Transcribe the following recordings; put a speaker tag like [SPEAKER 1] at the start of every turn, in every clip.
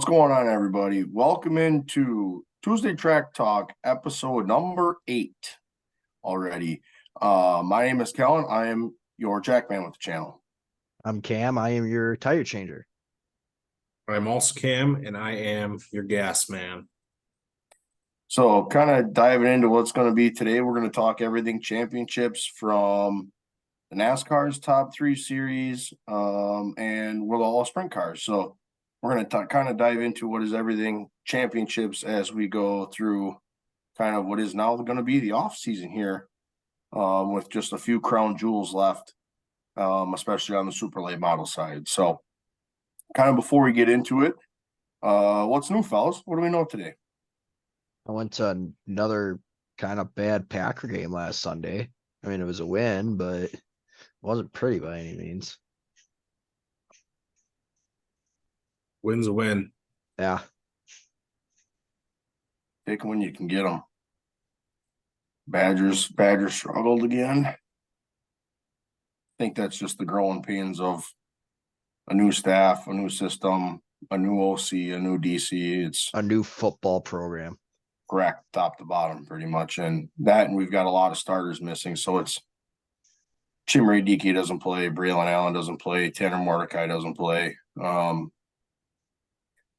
[SPEAKER 1] going on, everybody? Welcome into Tuesday Track Talk, episode number 8 already. My name is Kellen. I am your Jackman with the channel.
[SPEAKER 2] I'm Cam. I am your tire changer.
[SPEAKER 3] I'm also Cam, and I am your gas man.
[SPEAKER 1] So kind of diving into what's going to be today, we're going to talk everything championships from the NASCAR's top 3 series and we'll all sprint cars. So we're going to kind of dive into what is everything championships as we go through kind of what is now going to be the off season here with just a few crown jewels left, especially on the super late model side. So kind of before we get into it, what's new, fellas? What do we know today?
[SPEAKER 2] I went to another kind of bad Packer game last Sunday. I mean, it was a win, but it wasn't pretty by any means.
[SPEAKER 3] Win's a win.
[SPEAKER 2] Yeah.
[SPEAKER 1] Take them when you can get them. Badgers struggled again. I think that's just the growing pains of a new staff, a new system, a new OC, a new DC. It's
[SPEAKER 2] a new football program.
[SPEAKER 1] Correct, top to bottom, pretty much. And we've got a lot of starters missing. So it's Chimere Dike doesn't play, Braylon Allen doesn't play, Tanner Mordecai doesn't play.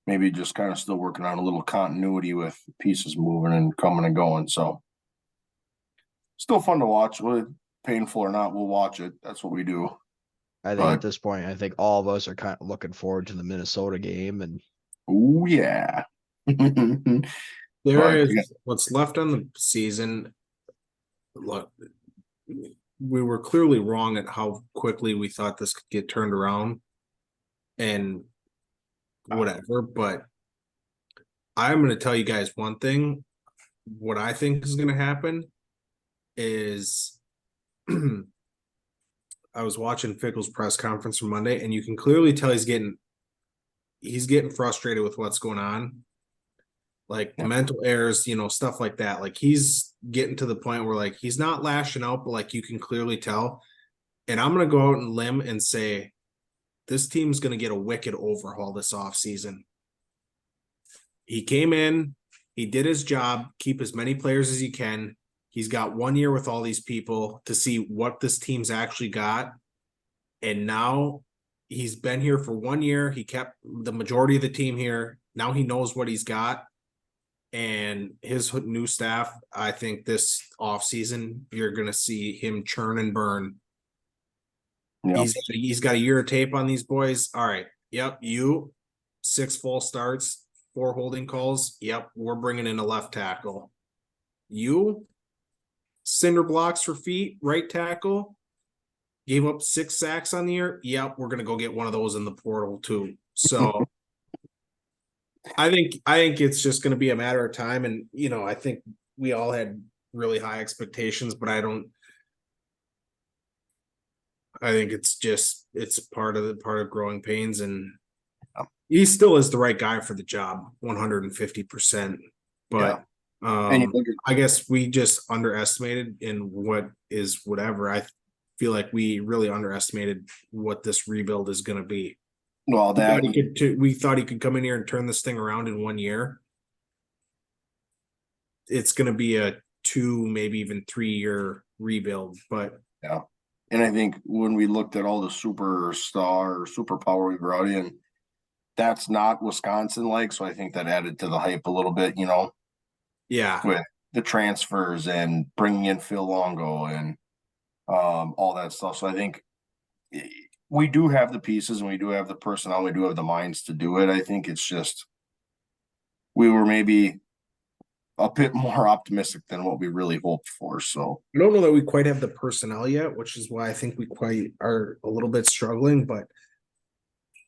[SPEAKER 1] Maybe just kind of still working on a little continuity with pieces moving and coming and going. So still fun to watch. Whether painful or not, we'll watch it. That's what we do.
[SPEAKER 2] I think at this point, all of us are kind of looking forward to the Minnesota game. And
[SPEAKER 1] oh yeah.
[SPEAKER 3] What's left on the season. Look, we were clearly wrong at how quickly we thought this could get turned around and whatever, but I'm going to tell you guys one thing. What I think is going to happen is I was watching Fickle's press conference from Monday, and you can clearly tell he's getting frustrated with what's going on. Like the mental errors, stuff like that. Like he's getting to the point where like he's not lashing out, but like you can clearly tell. And I'm going to go out and limb and say this team's going to get a wicked overhaul this offseason. He came in, he did his job, keep as many players as he can. He's got 1 year with all these people to see what this team's actually got. And now he's been here for 1 year. He kept the majority of the team here. Now he knows what he's got. And his new staff, I think this offseason, you're going to see him churn and burn. Yep. He's got a year of tape on these boys. All right. Yep. 6 full starts, 4 holding calls. Yep. We're bringing in a left tackle. Cinder blocks for feet, right tackle. Gave up 6 sacks on the year. Yep. We're going to go get one of those in the portal too. So I think it's just going to be a matter of time. And, I think we all had really high expectations, but I think it's part of growing pains, and he still is the right guy for the job, 150%. But I guess we just underestimated in what is whatever. I feel like we really underestimated what this rebuild is going to be.
[SPEAKER 1] Well,
[SPEAKER 3] we thought he could come in here and turn this thing around in 1 year. It's going to be a 2, maybe even 3-year rebuild, but
[SPEAKER 1] yeah. And I think when we looked at all the superpower we brought in, that's not Wisconsin like. So I think that added to the hype a little bit,
[SPEAKER 3] Yeah.
[SPEAKER 1] With the transfers and bringing in Phil Longo and all that stuff. So I think we do have the pieces and we do have the personnel. We do have the minds to do it. I think it's just we were maybe a bit more optimistic than what we really hoped for. So
[SPEAKER 3] I don't know that we quite have the personnel yet, which is why I think we quite are a little bit struggling. But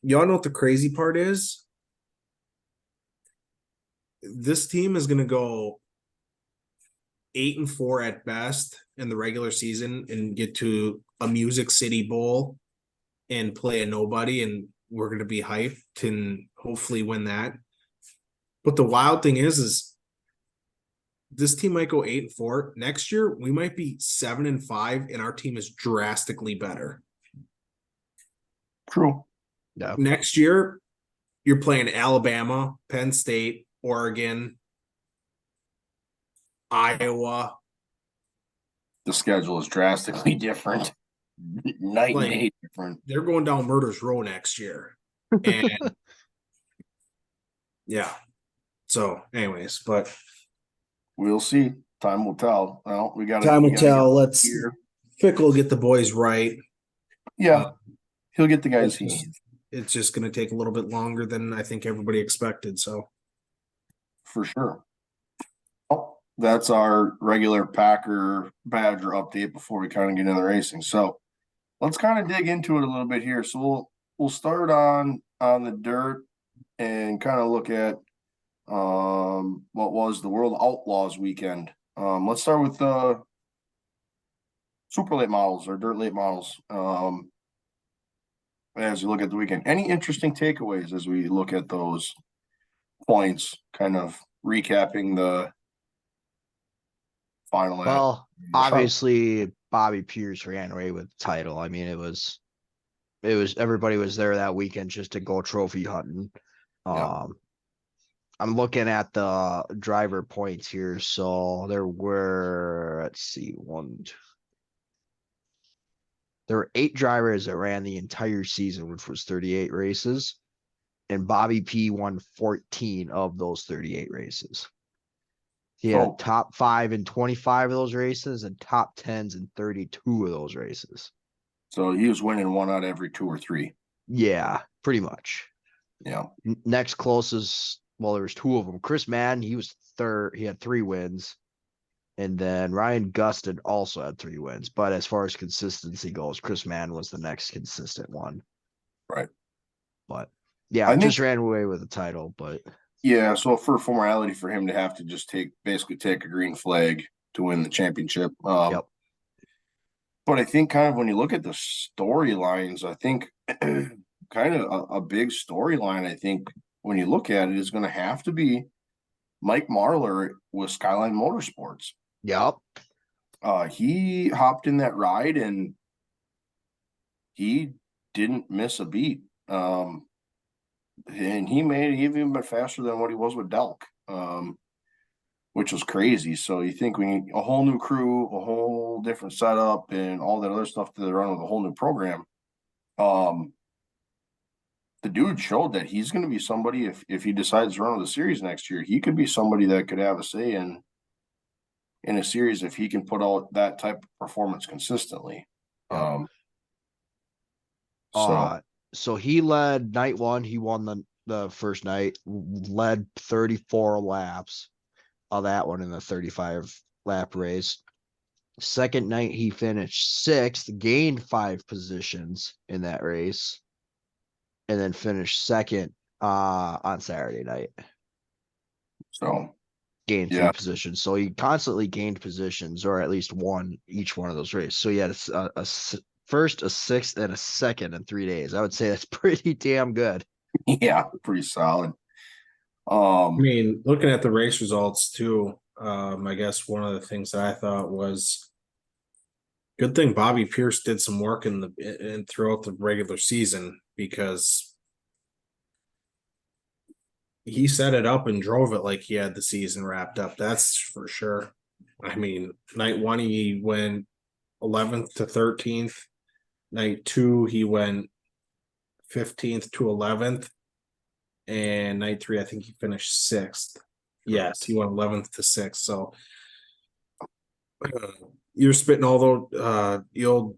[SPEAKER 3] y'all know what the crazy part is? This team is going to go 8-4 at best in the regular season and get to a Music City Bowl and play a nobody, and we're going to be hyped and hopefully win that. But the wild thing is this team might go 8-4. Next year, we might be 7-5, and our team is drastically better.
[SPEAKER 1] True.
[SPEAKER 2] Yeah.
[SPEAKER 3] Next year, you're playing Alabama, Penn State, Oregon, Iowa.
[SPEAKER 1] The schedule is drastically different. Night
[SPEAKER 3] Like,
[SPEAKER 1] and day different.
[SPEAKER 3] They're going down Murder's Row next year. And yeah. So, anyways, but
[SPEAKER 1] We'll see. Time will tell. Well, we got
[SPEAKER 3] time will tell. Let's
[SPEAKER 1] here.
[SPEAKER 3] Fickle get the boys right.
[SPEAKER 1] Yeah, he'll get the guys
[SPEAKER 3] It's
[SPEAKER 1] he
[SPEAKER 3] just,
[SPEAKER 1] needs
[SPEAKER 3] it's just going to take a little bit longer than I think everybody expected. So,
[SPEAKER 1] for sure. Oh, that's our regular Packer Badger update before we kind of get into the racing. So let's kind of dig into it a little bit here. So we'll start on the dirt and kind of look at what was the World Outlaws weekend. Let's start with the super late models or dirt late models. As you look at the weekend, any interesting takeaways as we look at those points, kind of recapping the final
[SPEAKER 2] Well, obviously Bobby Pierce ran away with the title. I mean, it was everybody was there that weekend just to go trophy hunting.
[SPEAKER 1] Yeah.
[SPEAKER 2] I'm looking at the driver points here. So there were, let's see, there were 8 drivers that ran the entire season, which was 38 races. And Bobby P won 14 of those 38 races. He had top 5 in 25 of those races and top 10s in 32 of those races.
[SPEAKER 1] So he was winning 1 out of every 2 or 3.
[SPEAKER 2] Yeah, pretty much.
[SPEAKER 1] Yeah.
[SPEAKER 2] Next closest, well, there was 2 of them. Chris Madden, he was third. He had 3 wins. And then Ryan Gustin also had 3 wins. But as far as consistency goes, Chris Madden was the next consistent one.
[SPEAKER 1] Right.
[SPEAKER 2] But yeah, just ran away with the title. But
[SPEAKER 1] yeah, so for formality for him to have to just basically take a green flag to win the championship.
[SPEAKER 2] Yep.
[SPEAKER 1] But I think kind of when you look at the storylines, I think kind of a big storyline, I think when you look at it, is going to have to be Mike Marlar with Skyline Motorsports.
[SPEAKER 2] Yep.
[SPEAKER 1] He hopped in that ride and he didn't miss a beat. And he made it even bit faster than what he was with Delk, which was crazy. So you think we need a whole new crew, a whole different setup, and all that other stuff to run with a whole new program. The dude showed that he's going to be somebody, if he decides to run with the series next year, he could be somebody that could have a say in a series if he can put out that type of performance consistently.
[SPEAKER 2] Yep. So he led night 1. He won the first night, led 34 laps of that one in the 35 lap race. Second night, he finished 6th, gained 5 positions in that race, and then finished 2nd on Saturday night.
[SPEAKER 1] So
[SPEAKER 2] gained 3 positions. So he constantly gained positions, or at least won each one of those races. So he had a first, a 6th, and a 2nd in 3 days. I would say that's pretty damn good.
[SPEAKER 1] Yeah, pretty solid.
[SPEAKER 3] I mean, looking at the race results too, I guess one of the things that I thought was good thing Bobby Pierce did some work in throughout the regular season, because he set it up and drove it like he had the season wrapped up. That's for sure. I mean, night 1 he went 11th to 13th. Night 2 he went 15th to 11th. And night 3 I think he finished 6th. Yes, he went 11th to 6th. So you're spitting all those the old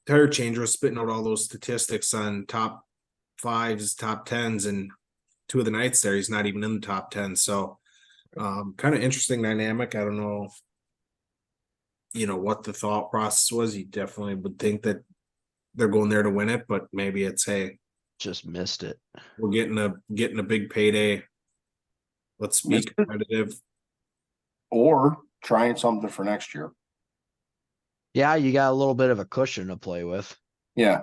[SPEAKER 3] tire changer was spitting out all those statistics on top 5s, top 10s, and 2 of the nights there he's not even in the top 10. So kind of interesting dynamic. I don't know, what the thought process was. You definitely would think that they're going there to win it, but maybe it's, hey,
[SPEAKER 2] just missed it.
[SPEAKER 3] We're getting a big payday. Let's be competitive.
[SPEAKER 1] Or trying something for next year.
[SPEAKER 2] Yeah, you got a little bit of a cushion to play with.
[SPEAKER 1] Yeah.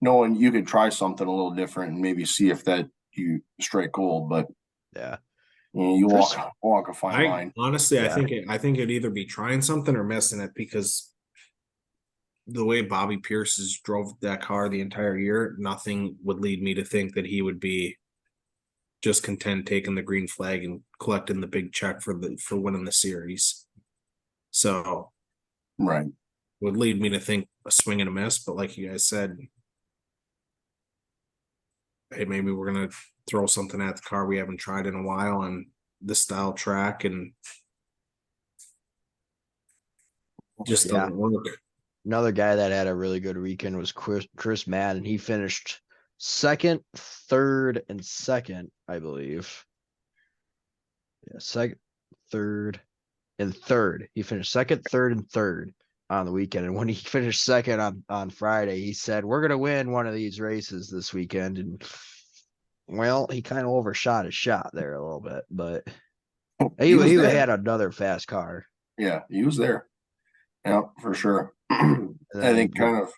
[SPEAKER 1] Knowing you could try something a little different and maybe see if that you strike gold, but
[SPEAKER 2] yeah.
[SPEAKER 1] You walk a fine line.
[SPEAKER 3] Honestly, yeah. I think it'd either be trying something or missing it, because the way Bobby Pierce has drove that car the entire year, nothing would lead me to think that he would be just content taking the green flag and collecting the big check for winning the series. So
[SPEAKER 1] Right.
[SPEAKER 3] would lead me to think a swing and a miss, but like you guys said, hey, maybe we're gonna throw something at the car we haven't tried in a while and this style track and just doesn't work.
[SPEAKER 2] Another guy that had a really good weekend was Chris Madden. He finished second, third, and second, I believe. Yeah, second, third, and third. He finished second, third, and third on the weekend. And when he finished second on Friday, he said, "We're gonna win one of these races this weekend." And well, he kind of overshot his shot there a little bit, but he had another fast car.
[SPEAKER 1] Yeah, he was there. Yeah, for sure. I think kind of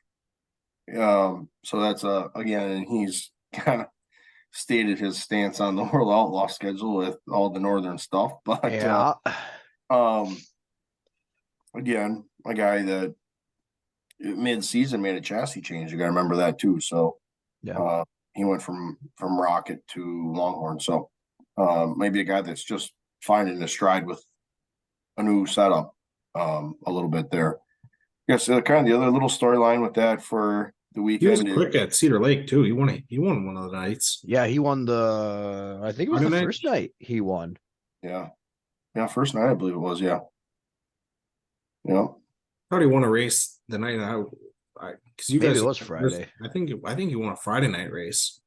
[SPEAKER 1] so that's again, and he's kind of stated his stance on the World Outlaw schedule with all the northern stuff. But again, a guy that mid-season made a chassis change. You got to remember that too. So
[SPEAKER 2] yeah,
[SPEAKER 1] he went from Rocket to Longhorn. So maybe a guy that's just finding his stride with a new setup a little bit there. Yes, kind of the other little storyline with that for the weekend.
[SPEAKER 3] He was quick at Cedar Lake too. He won one of the nights.
[SPEAKER 2] Yeah, he won I think it was the first night he won.
[SPEAKER 1] Yeah. Yeah, first night I believe it was, yeah. Yeah.
[SPEAKER 3] I thought he won a race the night out. Because you
[SPEAKER 2] Maybe
[SPEAKER 3] guys,
[SPEAKER 2] it was Friday.
[SPEAKER 3] I think he won a Friday night race.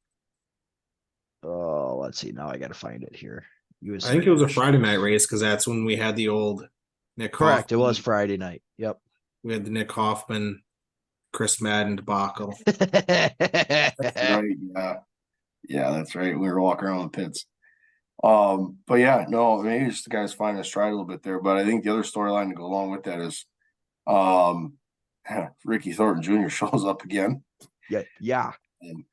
[SPEAKER 2] Oh, let's see. Now I got to find it here.
[SPEAKER 3] I think it was a Friday night race because that's when we had the old Nick.
[SPEAKER 2] Correct.
[SPEAKER 3] Hoffman.
[SPEAKER 2] It was Friday night. Yep.
[SPEAKER 3] We had the Nick Hoffman, Chris Madden debacle.
[SPEAKER 1] That's right. Yeah, that's right. We were walking around the pits. But yeah, no, maybe just the guys finding a stride a little bit there. But I think the other storyline to go along with that is Ricky Thornton Jr. shows up again.
[SPEAKER 2] Yeah.
[SPEAKER 1] And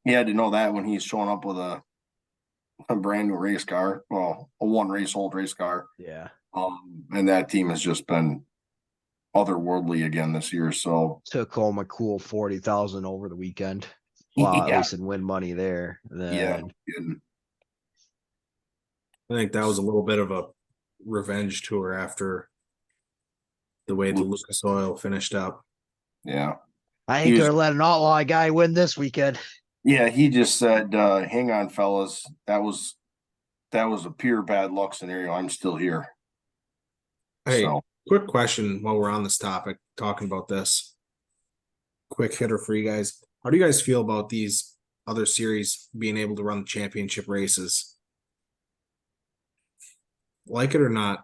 [SPEAKER 1] he had to know that when he's showing up with a brand new race car, well, a one race old race car.
[SPEAKER 2] Yeah.
[SPEAKER 1] And that team has just been otherworldly again this year. So
[SPEAKER 2] took home a cool 40,000 over the weekend. Well, at least in win money there. Then
[SPEAKER 3] I think that was a little bit of a revenge tour after the way the Lucas Oil finished up.
[SPEAKER 1] Yeah.
[SPEAKER 2] I ain't gonna let an outlaw guy win this weekend.
[SPEAKER 1] Yeah, he just said, hang on, fellas. That was a pure bad luck scenario. I'm still here.
[SPEAKER 3] Hey, quick question while we're on this topic, talking about this. Quick hitter for you guys. How do you guys feel about these other series being able to run the championship races? Like it or not?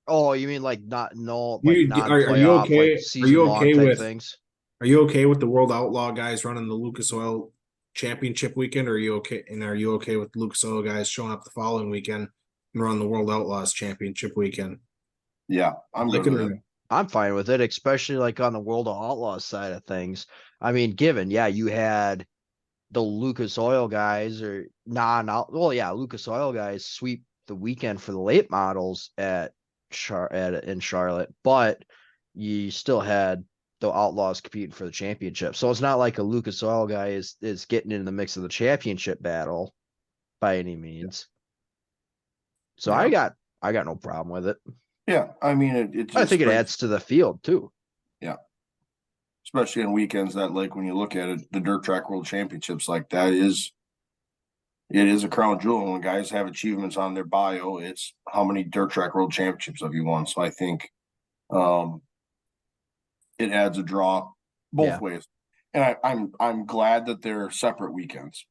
[SPEAKER 2] Oh, you mean like not
[SPEAKER 3] are you okay?
[SPEAKER 2] Like are you okay with things?
[SPEAKER 3] Are you okay with the World Outlaw guys running the Lucas Oil Championship weekend? Or are you okay? And are you okay with Lucas Oil guys showing up the following weekend and run the World Outlaws Championship weekend?
[SPEAKER 1] Yeah, I'm good with it.
[SPEAKER 2] I'm fine with it, especially like on the World of Outlaws side of things. I mean, given, you had the Lucas Oil guys or Lucas Oil guys sweep the weekend for the late models in Charlotte, but you still had the Outlaws competing for the championship. So it's not like a Lucas Oil guy is getting in the mix of the championship battle by any means. So I got no problem with it.
[SPEAKER 1] Yeah, I mean,
[SPEAKER 2] I think it adds to the field too.
[SPEAKER 1] Yeah, especially on weekends that, like, when you look at it, the Dirt Track World Championships, like that is a crown jewel. When guys have achievements on their bio, it's how many Dirt Track World Championships have you won? So I think it adds a draw both ways, and I'm glad that they're separate weekends.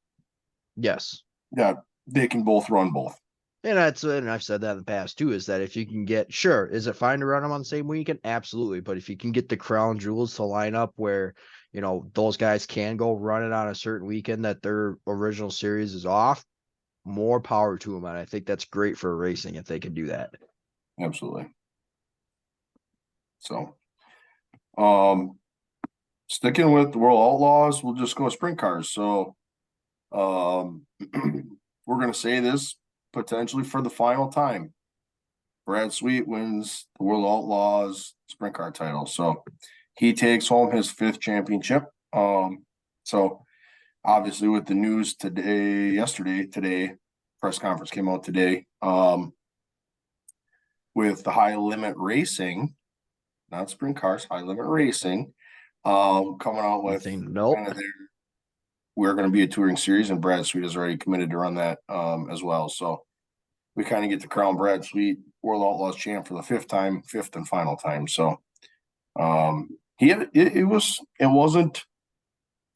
[SPEAKER 2] Yes.
[SPEAKER 1] Yeah, they can both run both.
[SPEAKER 2] And I've said that in the past too, is that if you can get, sure, is it fine to run them on the same weekend? Absolutely. But if you can get the crown jewels to line up where, those guys can go run it on a certain weekend that their original series is off, more power to them. And I think that's great for racing if they can do that.
[SPEAKER 1] Absolutely. So, sticking with the World Outlaws, we'll just go sprint cars. So, we're going to say this potentially for the final time. Brad Sweet wins the World Outlaws sprint car title. So he takes home his 5th championship. So obviously with the news today, press conference came out today, with the high limit racing, not sprint cars, high limit racing, coming out with
[SPEAKER 2] Nope.
[SPEAKER 1] kind of we're going to be a touring series, and Brad Sweet is already committed to run that as well. So we kind of get to crown Brad Sweet World Outlaws champ for the fifth and final time. So it wasn't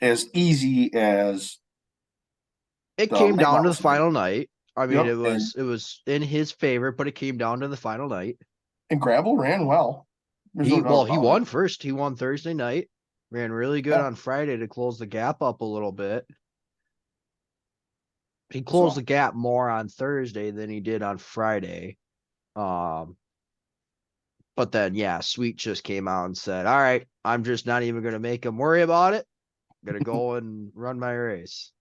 [SPEAKER 1] as easy as
[SPEAKER 2] It
[SPEAKER 1] the
[SPEAKER 2] came
[SPEAKER 1] late
[SPEAKER 2] down to the
[SPEAKER 1] models.
[SPEAKER 2] final night. I mean,
[SPEAKER 1] Yep,
[SPEAKER 2] it was in his favor, but it came down to the final night.
[SPEAKER 1] and Gravel ran well. There's no doubt
[SPEAKER 2] He
[SPEAKER 1] about
[SPEAKER 2] won
[SPEAKER 1] it.
[SPEAKER 2] first. He won Thursday night. Ran really good
[SPEAKER 1] Yeah.
[SPEAKER 2] on Friday to close the gap up a little bit. He closed the gap more on Thursday than he did on Friday. But then, yeah, Sweet just came out and said, all right, I'm just not even going to make him worry about it. I'm going to go and run my race.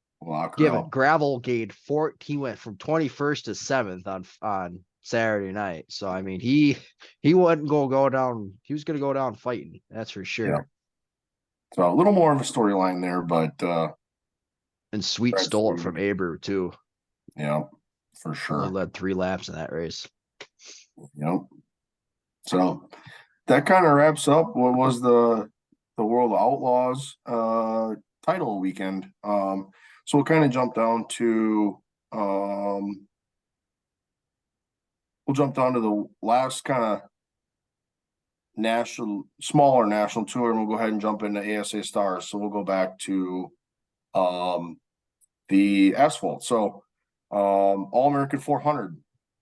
[SPEAKER 2] Gravel gained 4. He went from 21st to 7th on Saturday night. So, I mean, he wasn't going to go down. He was going to go down fighting. That's for sure.
[SPEAKER 1] Yeah. So a little more of a storyline there, but
[SPEAKER 2] and Sweet stole it from Aber too.
[SPEAKER 1] Yeah, for sure.
[SPEAKER 2] Only led 3 laps in that race.
[SPEAKER 1] Yep. So that kind of wraps up what was the World Outlaws title weekend. So we'll kind of jump down to the last kind of smaller national tour, and we'll go ahead and jump into ASA Stars. So we'll go back to the asphalt. So All American 400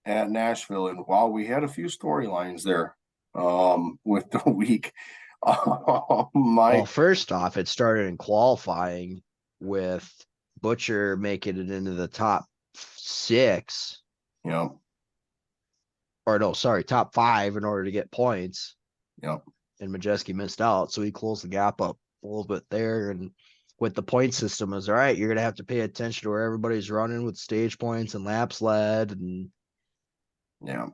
[SPEAKER 1] at Nashville, and while we had a few storylines there with the week.
[SPEAKER 2] Well, first off, it started in qualifying with Butcher making it into the top 6.
[SPEAKER 1] Yeah.
[SPEAKER 2] Or no, sorry, top 5 in order to get points.
[SPEAKER 1] Yep.
[SPEAKER 2] And Majeski missed out, so he closed the gap up a little bit there. And with the point system, is all right. You're gonna have to pay attention to where everybody's running with stage points and laps led, and
[SPEAKER 1] yeah.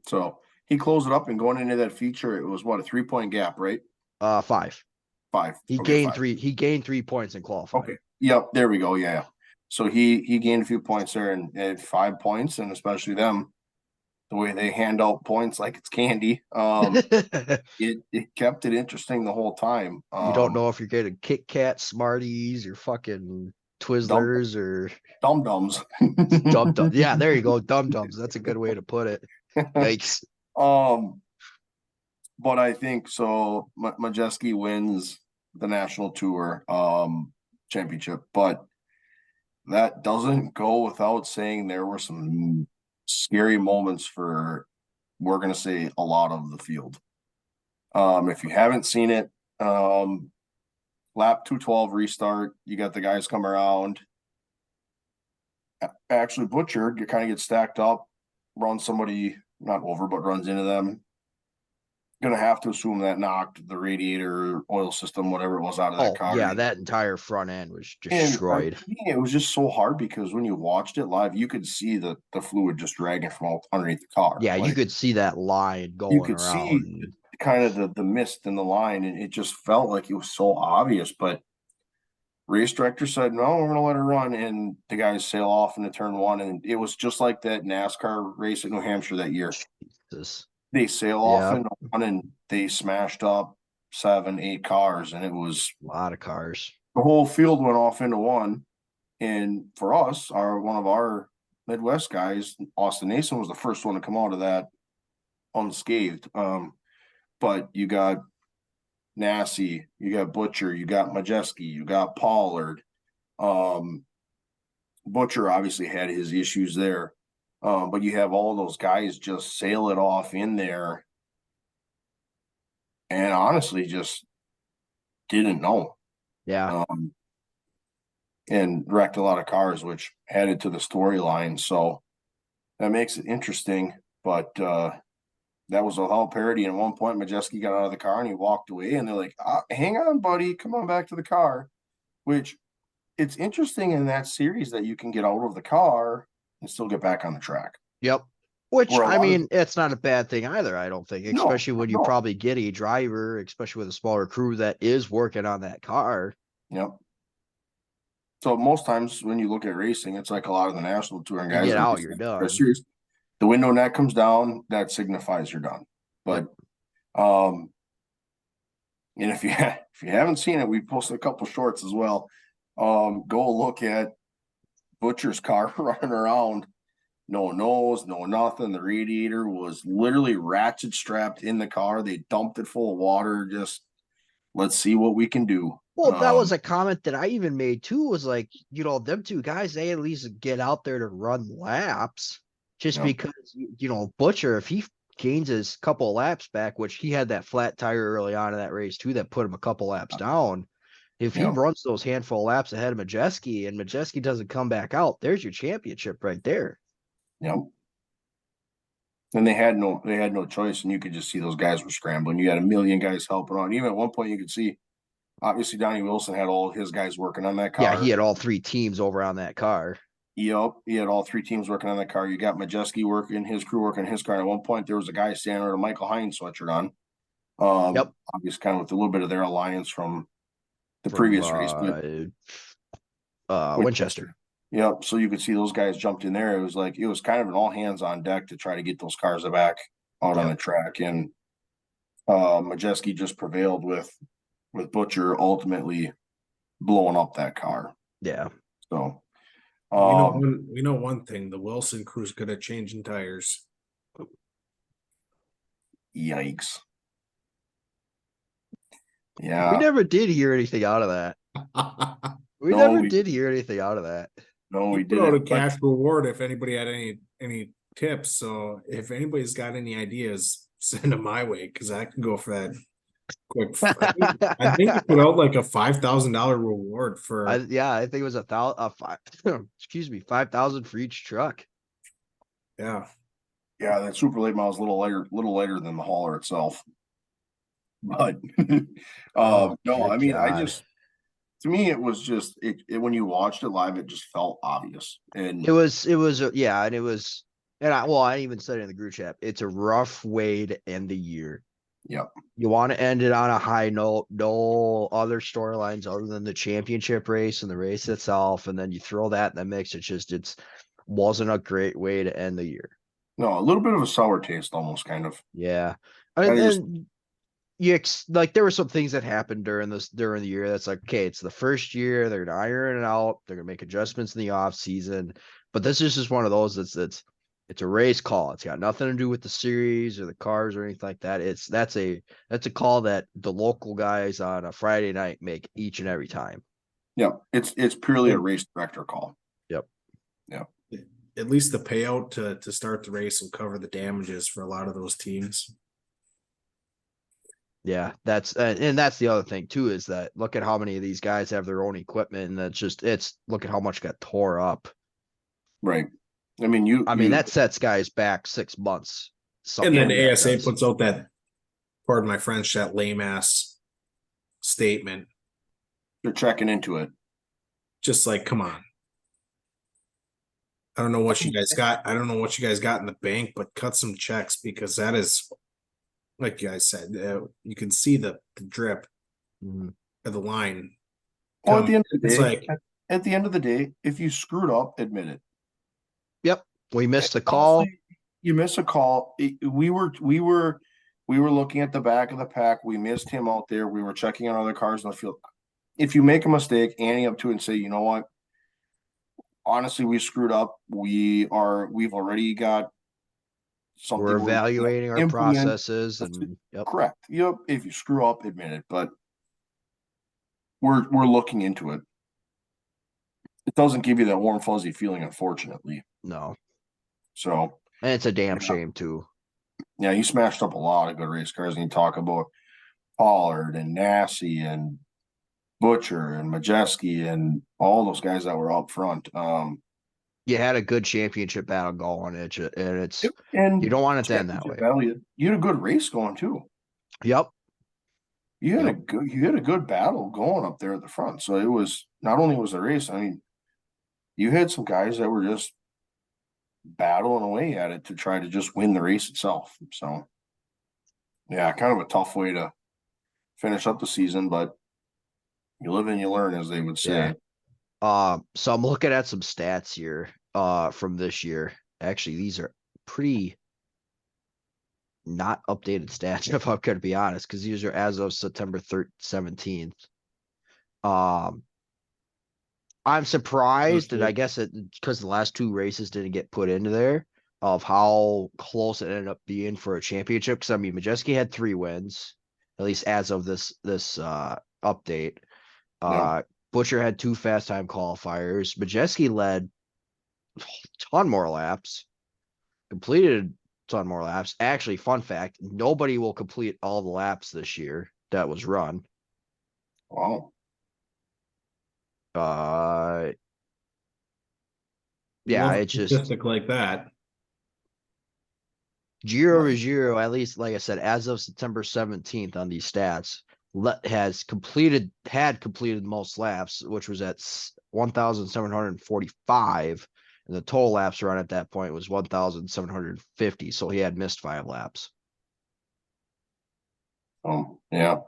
[SPEAKER 1] So he closed it up, and going into that feature, it was what, a 3-point gap, right?
[SPEAKER 2] 5.
[SPEAKER 1] 5.
[SPEAKER 2] He gained 3. He gained 3 points in qualifying.
[SPEAKER 1] Okay. Yep. There we go. Yeah. So he gained a few points there, and had 5 points, and especially them, the way they hand out points like it's candy. It kept it interesting the whole time.
[SPEAKER 2] You don't know if you're getting Kit Kat, Smarties, or fucking Twizzlers, or
[SPEAKER 1] Dum-dums.
[SPEAKER 2] Dum-Dums. Yeah, there you go. Dum-Dums. That's a good way to put it. Yikes.
[SPEAKER 1] But I think so. Majeski wins the national tour championship, but that doesn't go without saying there were some scary moments for, we're going to say, a lot of the field. If you haven't seen it, lap 212 restart, you got the guys come around. Actually, Butcher kind of gets stacked up, runs somebody not over, but runs into them. Gonna have to assume that knocked the radiator, oil system, whatever it was, out of that car.
[SPEAKER 2] Yeah, that entire front end was destroyed.
[SPEAKER 1] And it was just so hard because when you watched it live, you could see the fluid just dragging from underneath the car.
[SPEAKER 2] Yeah, you could see that line going
[SPEAKER 1] you could
[SPEAKER 2] around.
[SPEAKER 1] See kind of the mist in the line, and it just felt like it was so obvious. But race director said, no, we're gonna let her run, and the guys sail off into turn 1, and it was just like that NASCAR race at New Hampshire that year.
[SPEAKER 2] Jesus.
[SPEAKER 1] They sail off into 1, and they smashed up 7, 8 cars, and it was
[SPEAKER 2] a lot of cars.
[SPEAKER 1] The whole field went off into 1. And for us, one of our Midwest guys, Austin Nason, was the first one to come out of that unscathed. But you got Nassie, you got Butcher, you got Majeski, you got Pollard. Butcher obviously had his issues there. But you have all those guys just sail it off in there, and honestly just didn't know.
[SPEAKER 2] Yeah.
[SPEAKER 1] And wrecked a lot of cars, which added to the storyline. So that makes it interesting. But that was without parity. And at one point, Majeski got out of the car and he walked away. And they're like, hang on, buddy. Come on back to the car. Which, it's interesting in that series that you can get out of the car and still get back on the track.
[SPEAKER 2] Yep. Which, I mean, it's not a bad thing either, I don't think. Especially when you probably get a driver, especially with a smaller crew, that is working on that car.
[SPEAKER 1] Yep. So most times when you look at racing, it's like a lot of the national touring
[SPEAKER 2] You
[SPEAKER 1] guys
[SPEAKER 2] get
[SPEAKER 1] are
[SPEAKER 2] out,
[SPEAKER 1] racing
[SPEAKER 2] you're
[SPEAKER 1] for a
[SPEAKER 2] done.
[SPEAKER 1] series. The window net comes down, that signifies you're done. But and if you if you haven't seen it, we posted a couple shorts as well. Go look at Butcher's car running around. No nose, no nothing. The radiator was literally ratchet strapped in the car. They dumped it full of water. Just let's see what we can do.
[SPEAKER 2] Well, that was a comment that I even made too, was like, them two guys, they at least get out there to run laps just
[SPEAKER 1] Yeah.
[SPEAKER 2] because, Butcher, if he gains his couple of laps back, which he had that flat tire early on in that race too, that put him a couple laps down. If he
[SPEAKER 1] Yeah.
[SPEAKER 2] runs those handful of laps ahead of Majeski and Majeski doesn't come back out, there's your championship right there.
[SPEAKER 1] Yep. And they had no choice, and you could just see those guys were scrambling. You had a million guys helping on. Even at one point, you could see obviously Donnie Wilson had all his guys working on that car.
[SPEAKER 2] Yeah, he had all three teams over on that car.
[SPEAKER 1] Yep, he had all three teams working on that car. You got Majeski working, his crew working his car. And at one point, there was a guy standing with a Michael Hines sweatshirt on.
[SPEAKER 2] Yep.
[SPEAKER 1] Obviously, kind of with a little bit of their alliance from the
[SPEAKER 2] From
[SPEAKER 1] previous race, but
[SPEAKER 2] Winchester.
[SPEAKER 1] Yep. So you could see those guys jumped in there. It was kind of an all hands on deck to try to get those cars back out on the track. And Majeski just prevailed with Butcher ultimately blowing up that car.
[SPEAKER 2] Yeah.
[SPEAKER 1] So
[SPEAKER 3] we know one thing: the Wilson crew's good at changing tires.
[SPEAKER 1] Yikes. Yeah.
[SPEAKER 2] We never did hear anything out of that. We never did hear anything out of that.
[SPEAKER 1] No, we
[SPEAKER 3] didn't. A
[SPEAKER 1] didn't.
[SPEAKER 3] cash reward if anybody had any tips. So if anybody's got any ideas, send them my way because I can go for that quick. I think we put out like a $5,000 reward for.
[SPEAKER 2] I think it was excuse me, 5,000 for each truck.
[SPEAKER 3] Yeah.
[SPEAKER 1] Yeah, that super late model is a little lighter than the hauler itself. But no, I mean,
[SPEAKER 2] God.
[SPEAKER 1] to me, it was just when you watched it live, it just felt obvious. And
[SPEAKER 2] it was, and I even said it in the group chat, it's a rough way to end the year.
[SPEAKER 1] Yep.
[SPEAKER 2] You want to end it on a high note, no other storylines other than the championship race and the race itself. And then you throw that in the mix. It wasn't a great way to end the year.
[SPEAKER 1] No, a little bit of a sour taste almost, kind of.
[SPEAKER 2] Yeah. I mean, there were some things that happened during the year that's like, okay, it's the first year, they're gonna iron it out, they're gonna make adjustments in the off season, but this is just one of those it's a race call. It's got nothing to do with the series or the cars or anything like that. That's a call that the local guys on a Friday night make each and every time.
[SPEAKER 1] Yeah, it's purely a race director call.
[SPEAKER 2] Yep.
[SPEAKER 1] Yeah.
[SPEAKER 3] At least the payout to start the race will cover the damages for a lot of those teams.
[SPEAKER 2] Yeah, that's the other thing too, is that look at how many of these guys have their own equipment, and look at how much got tore up.
[SPEAKER 1] Right. I mean,
[SPEAKER 2] that sets guys back 6 months.
[SPEAKER 3] And then ASA puts out that, pardon my French, that lame ass statement.
[SPEAKER 1] They're checking into it.
[SPEAKER 3] Just like, come on. I don't know what you guys got. I don't know what you guys got in the bank, but cut some checks, because that is, like you guys said, you can see the drip of the line.
[SPEAKER 1] Well, at the end of the day, if you screwed up, admit it.
[SPEAKER 2] Yep, we missed a call.
[SPEAKER 1] You miss a call. We were looking at the back of the pack. We missed him out there. We were checking on other cars in the field. If you make a mistake, ante up to it and say, you know what? Honestly, we screwed up. We've already got something.
[SPEAKER 2] We're evaluating our processes and
[SPEAKER 1] correct. Yep. If you screw up, admit it. But we're looking into it. It doesn't give you that warm fuzzy feeling, unfortunately.
[SPEAKER 2] No.
[SPEAKER 1] So,
[SPEAKER 2] and it's a damn shame too.
[SPEAKER 1] Yeah, he smashed up a lot of good race cars, and you talk about Pollard and Nassie and Butcher and Majeski and all those guys that were up front.
[SPEAKER 2] You had a good championship battle going, and you don't want it to end that way.
[SPEAKER 1] You had a good race going too.
[SPEAKER 2] Yep.
[SPEAKER 1] You had a good battle going up there at the front. So it was not only was the race, I mean, you had some guys that were just battling away at it to try to just win the race itself. So yeah, kind of a tough way to finish up the season, but you live and you learn, as they would say.
[SPEAKER 2] So I'm looking at some stats here from this year. Actually, these are pretty not updated stats, if I'm gonna be honest, because these are as of September 17th. I'm surprised, and I guess it because the last two races didn't get put into there of how close it ended up being for a championship. Because I mean, Majeski had 3 wins, at least as of this update.
[SPEAKER 1] Yeah.
[SPEAKER 2] Butcher had 2 fast time qualifiers. Majeski led a ton more laps, completed a ton more laps. Actually, fun fact: nobody will complete all the laps this year that was run.
[SPEAKER 1] Wow.
[SPEAKER 2] Yeah,
[SPEAKER 3] Love a
[SPEAKER 2] it's just
[SPEAKER 3] statistic like that.
[SPEAKER 2] Giro to Giro, at least like I said, as of September 17th on these stats, had completed most laps, which was at 1,745, and the total laps run at that point was 1,750. So he had missed 5 laps.
[SPEAKER 1] Yeah,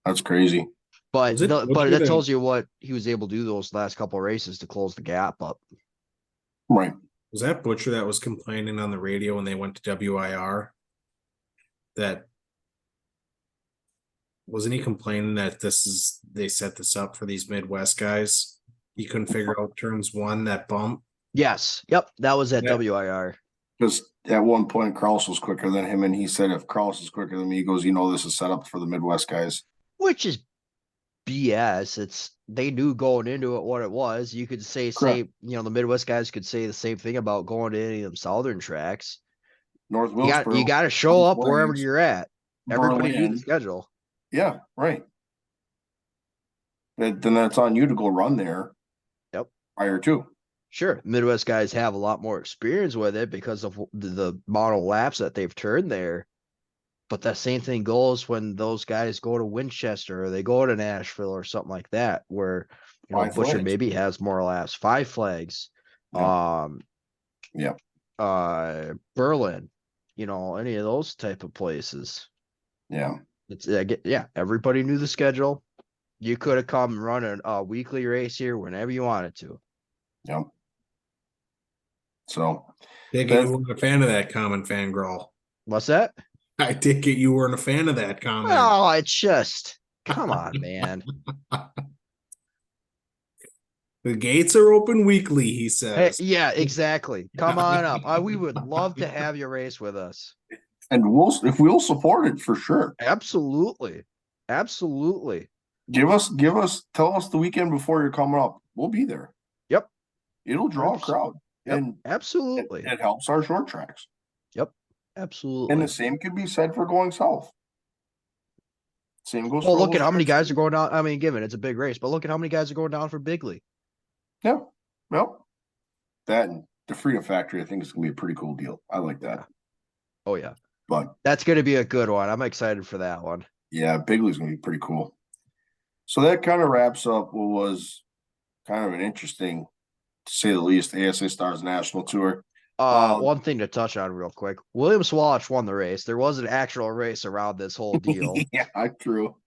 [SPEAKER 1] that's crazy.
[SPEAKER 2] But
[SPEAKER 3] Was it
[SPEAKER 2] but
[SPEAKER 3] Butcher
[SPEAKER 2] that
[SPEAKER 3] that
[SPEAKER 2] tells you what he was able to do those last couple of races to close the gap up.
[SPEAKER 1] Right.
[SPEAKER 3] was that Butcher that was complaining on the radio when they went to WIR? That wasn't he complaining that they set this up for these Midwest guys? He couldn't figure out turns 1, that bump.
[SPEAKER 2] Yes. Yep. That was at
[SPEAKER 3] Yeah.
[SPEAKER 2] WIR.
[SPEAKER 1] Because at one point, Kraus was quicker than him, and he said, "If Kraus is quicker than me," he goes, this is set up for the Midwest guys."
[SPEAKER 2] Which is BS. They knew going into it what it was. You could say,
[SPEAKER 1] Correct.
[SPEAKER 2] the Midwest guys could say the same thing about going to any of them southern tracks.
[SPEAKER 1] North
[SPEAKER 2] You
[SPEAKER 1] Wilkesboro,
[SPEAKER 2] got to show up wherever
[SPEAKER 1] Plains,
[SPEAKER 2] you're at. Everybody knew the
[SPEAKER 1] Berlin.
[SPEAKER 2] schedule.
[SPEAKER 1] Yeah, right. Then that's on you to go run there.
[SPEAKER 2] Yep.
[SPEAKER 1] Prior to.
[SPEAKER 2] Sure, Midwest guys have a lot more experience with it because of the amount of laps that they've turned there. But that same thing goes when those guys go to Winchester or they go to Nashville or something like that, where
[SPEAKER 1] 5
[SPEAKER 2] Butcher
[SPEAKER 1] flags.
[SPEAKER 2] maybe has more laps, 5 flags.
[SPEAKER 1] Yeah.
[SPEAKER 2] Berlin, any of those type of places.
[SPEAKER 1] Yeah.
[SPEAKER 2] Everybody knew the schedule. You could have come running a weekly race here whenever you wanted to.
[SPEAKER 1] Yeah. So
[SPEAKER 3] Take it you weren't a fan of that comment, Fangirl.
[SPEAKER 2] What's that?
[SPEAKER 3] I take it you weren't a fan of that comment.
[SPEAKER 2] Oh, it's just come on, man.
[SPEAKER 3] The gates are open weekly, he
[SPEAKER 2] Hey,
[SPEAKER 3] says.
[SPEAKER 2] yeah, exactly. Come on up. We would love to have you race with us.
[SPEAKER 1] and we'll support it for sure.
[SPEAKER 2] Absolutely. Absolutely.
[SPEAKER 1] Tell us the weekend before you're coming up. We'll be there.
[SPEAKER 2] Yep.
[SPEAKER 1] It'll draw a crowd.
[SPEAKER 2] Yep.
[SPEAKER 1] And
[SPEAKER 2] Absolutely.
[SPEAKER 1] it helps our short tracks.
[SPEAKER 2] Yep. Absolutely.
[SPEAKER 1] And the same could be said for going south. Same goes
[SPEAKER 2] Well,
[SPEAKER 1] for
[SPEAKER 2] look at how many guys are going down. I mean, given it's a big race, but look at how many guys are going down for Bigley.
[SPEAKER 1] Yeah. Well, that and the Freedom Factory, I think is gonna be a pretty cool deal. I like that.
[SPEAKER 2] Oh yeah.
[SPEAKER 1] But
[SPEAKER 2] That's gonna be a good one. I'm excited for that one.
[SPEAKER 1] yeah, Bigley's gonna be pretty cool. So that kind of wraps up what was kind of an interesting, to say the least, ASA Stars National Tour.
[SPEAKER 2] One thing to touch on real quick. William Swalch won the race. There was an actual race around this whole deal.
[SPEAKER 1] Yeah, true.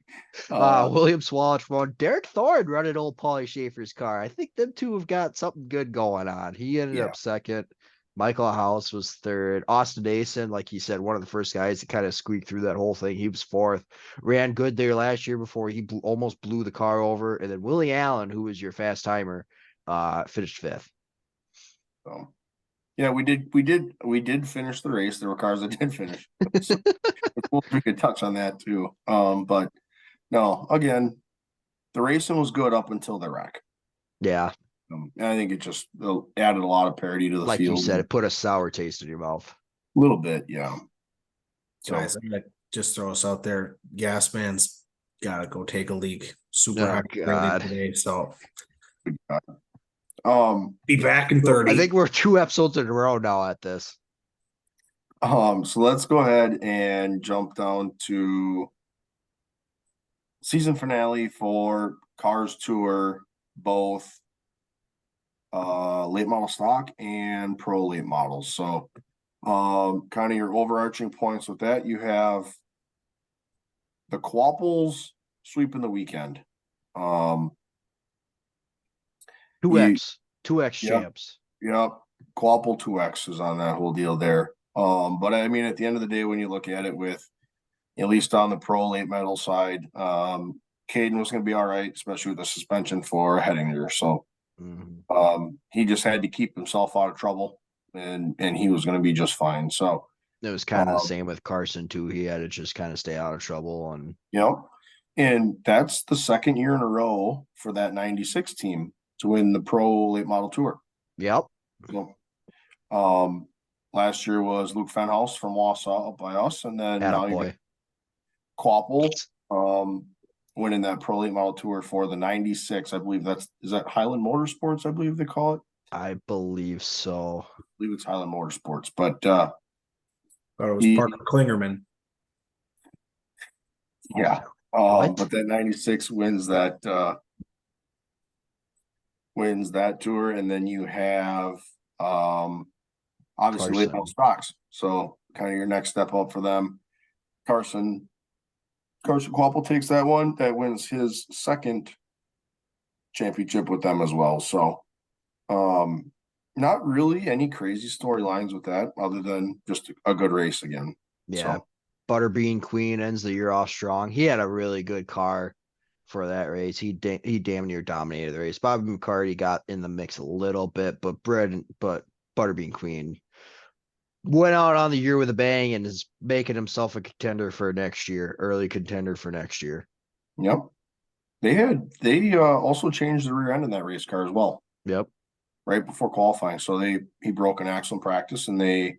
[SPEAKER 2] William Swalch won. Derek Thorne running old Paulie Schaefer's car. I think them two have got something good going on. He ended up second. Michael House was third. Austin Nason, like he said, one of the first guys to kind of squeak through that whole thing. He was fourth. Ran good there last year before he almost blew the car over. And then Willie Allen, who was your fast timer, finished fifth.
[SPEAKER 1] So yeah, we did finish the race. There were cars that did finish. So we could touch on that too. But no, again, the racing was good up until the wreck.
[SPEAKER 2] Yeah.
[SPEAKER 1] And I think it just added a lot of parity to the
[SPEAKER 2] like
[SPEAKER 1] field.
[SPEAKER 2] You said, it put a sour taste in your mouth.
[SPEAKER 1] A little bit, yeah.
[SPEAKER 3] So guys, I'm gonna just throw us out there. Gas man's gotta go take a leak. Super
[SPEAKER 2] God.
[SPEAKER 3] today. So
[SPEAKER 1] be
[SPEAKER 3] back in 30.
[SPEAKER 2] I think we're 2 episodes in a row now at this.
[SPEAKER 1] So let's go ahead and jump down to season finale for Cars Tour, both late model stock and pro late models. So kind of your overarching points with that, you have the Kvapils sweeping the weekend. He,
[SPEAKER 2] 2X
[SPEAKER 1] yep,
[SPEAKER 2] champs.
[SPEAKER 1] yep. Kvapil 2X is on that whole deal there. But I mean, at the end of the day, when you look at it with, at least on the pro late medal side, Caden was going to be all right, especially with the suspension for Hettinger. So he just had to keep himself out of trouble, and he was going to be just fine. So
[SPEAKER 2] it was kind of the same with Carson too. He had to just kind of stay out of trouble, and
[SPEAKER 1] and that's the second year in a row for that '96 team to win the pro late model tour.
[SPEAKER 2] Yep.
[SPEAKER 1] So, last year was Luke Fenhouse from Wausau up by us, and then now you got Kvapil, winning that pro late model tour for the '96. I believe is that Highland Motorsports, I believe they call it.
[SPEAKER 2] I believe so.
[SPEAKER 1] I believe it's Highland Motorsports, but
[SPEAKER 3] it was Parker Klingerman.
[SPEAKER 1] Yeah. But that '96 wins that tour, and then you have obviously late model stocks. So kind of your next step up for them. Carson Kvapil takes that one. That wins his second championship with them as well. So not really any crazy storylines with that other than just a good race again.
[SPEAKER 2] Yeah.
[SPEAKER 1] So.
[SPEAKER 2] Butterbean Queen ends the year off strong. He had a really good car for that race. He damn near dominated the race. Bobby McCarty got in the mix a little bit, but Butterbean Queen went out on the year with a bang and is making himself a contender for next year, early contender for next year.
[SPEAKER 1] Yep. They also changed the rear end in that race car as well.
[SPEAKER 2] Yep.
[SPEAKER 1] Right before qualifying. So he broke an axle in practice, and they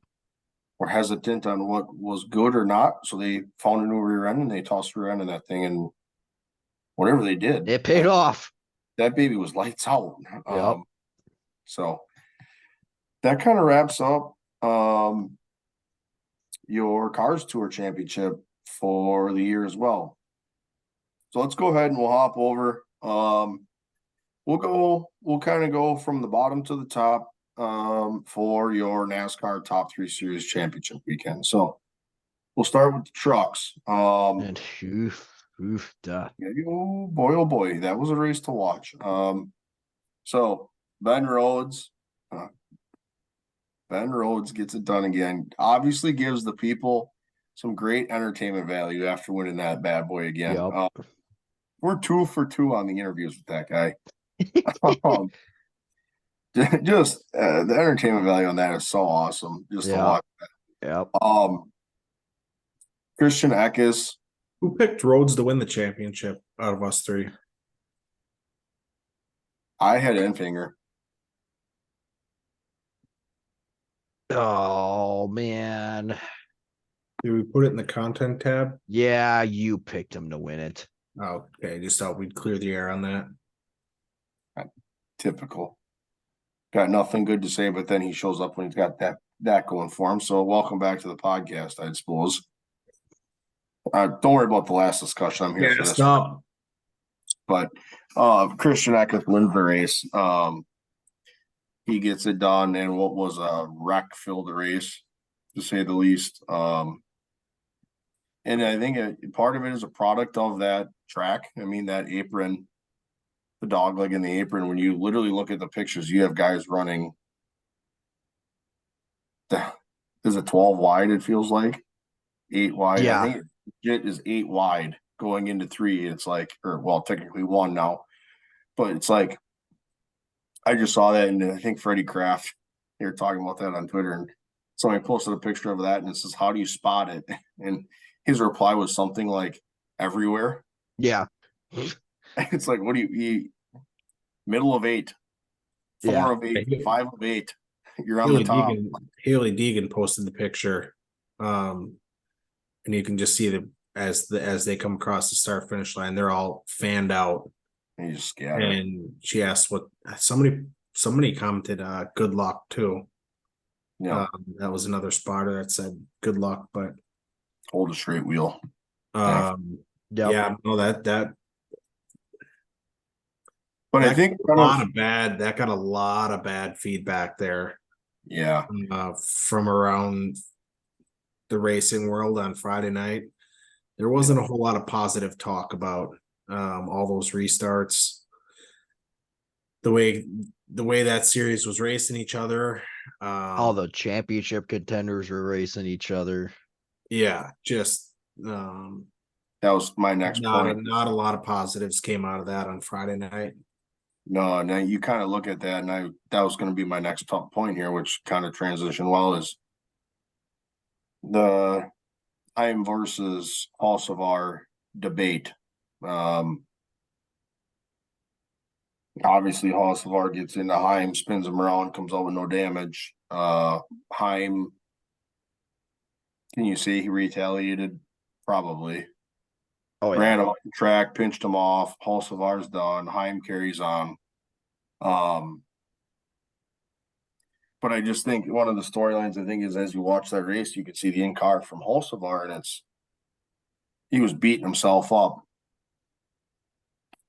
[SPEAKER 1] were hesitant on what was good or not. So they found a new rear end and they tossed the rear end in that thing, and whatever they did,
[SPEAKER 2] it paid off.
[SPEAKER 1] That baby was lights out.
[SPEAKER 2] Yep.
[SPEAKER 1] So that kind of wraps up your Cars Tour Championship for the year as well. So let's go ahead and we'll hop over. We'll kind of go from the bottom to the top for your NASCAR Top 3 Series Championship weekend. So we'll start with the trucks.
[SPEAKER 2] And
[SPEAKER 1] oh boy, that was a race to watch. So Ben Rhodes gets it done again. Obviously gives the people some great entertainment value after winning that bad boy again.
[SPEAKER 2] Yep.
[SPEAKER 1] We're 2 for 2 on the interviews with that guy. Just the entertainment value on that is so awesome. Just to watch that.
[SPEAKER 2] Yep.
[SPEAKER 1] Christian Eckes.
[SPEAKER 3] Who picked Rhodes to win the championship out of us three?
[SPEAKER 1] I had Enfinger.
[SPEAKER 2] Oh man.
[SPEAKER 3] Did we put it in the content tab?
[SPEAKER 2] Yeah, you picked him to win it.
[SPEAKER 3] Oh, okay. Just thought we'd clear the air on that.
[SPEAKER 1] Typical. Got nothing good to say, but then he shows up when he's got that going for him. So welcome back to the podcast, I suppose. Don't worry about the last discussion. I'm here for this.
[SPEAKER 3] Stop.
[SPEAKER 1] But Christian Eckes wins the race. He gets it done in what was a wreck-filled race, to say the least. And I think part of it is a product of that track. I mean, that apron, the dog leg in the apron, when you literally look at the pictures, you have guys running. Is it 12 wide? It feels like 8 wide.
[SPEAKER 2] Yeah.
[SPEAKER 1] I think it is 8 wide going into 3. It's like, technically 1 now, but it's like, I just saw that, and I think Freddie Kraft, they were talking about that on Twitter, and somebody posted a picture of that, and it says, "How do you spot it?" And his reply was something like, "Everywhere."
[SPEAKER 2] Yeah.
[SPEAKER 1] It's like, what do you eat? Middle of 8, 4 of 8, 5 of 8. You're on the top.
[SPEAKER 3] Haley Deegan posted the picture, and you can just see as they come across the start finish line, they're all fanned out.
[SPEAKER 1] And you just scatter.
[SPEAKER 3] And she asked what somebody commented, "Good luck" too.
[SPEAKER 1] Yeah,
[SPEAKER 3] that was another spotter that said good luck, but
[SPEAKER 1] hold a straight wheel.
[SPEAKER 3] Yeah, no, that.
[SPEAKER 1] But I think
[SPEAKER 3] that got a lot of bad feedback there.
[SPEAKER 1] Yeah,
[SPEAKER 3] from around the racing world on Friday night. There wasn't a whole lot of positive talk about all those restarts. the way that series was racing each other.
[SPEAKER 2] All the championship contenders were racing each other.
[SPEAKER 3] Yeah, just
[SPEAKER 1] That was my next point.
[SPEAKER 3] not a lot of positives came out of that on Friday night.
[SPEAKER 1] No, now you kind of look at that, and that was going to be my next top point here, which kind of transition well is the Heim versus Hulsevar debate. Obviously, Hulsevar gets into Heim, spins him around, comes out with no damage. Heim, can you say he retaliated? Probably.
[SPEAKER 2] Oh yeah.
[SPEAKER 1] Ran off the track, pinched him off. Hulsevar's done. Heim carries on. But I just think one of the storylines I think is as you watch that race, you could see the in-car from Hulsevar, and he was beating himself up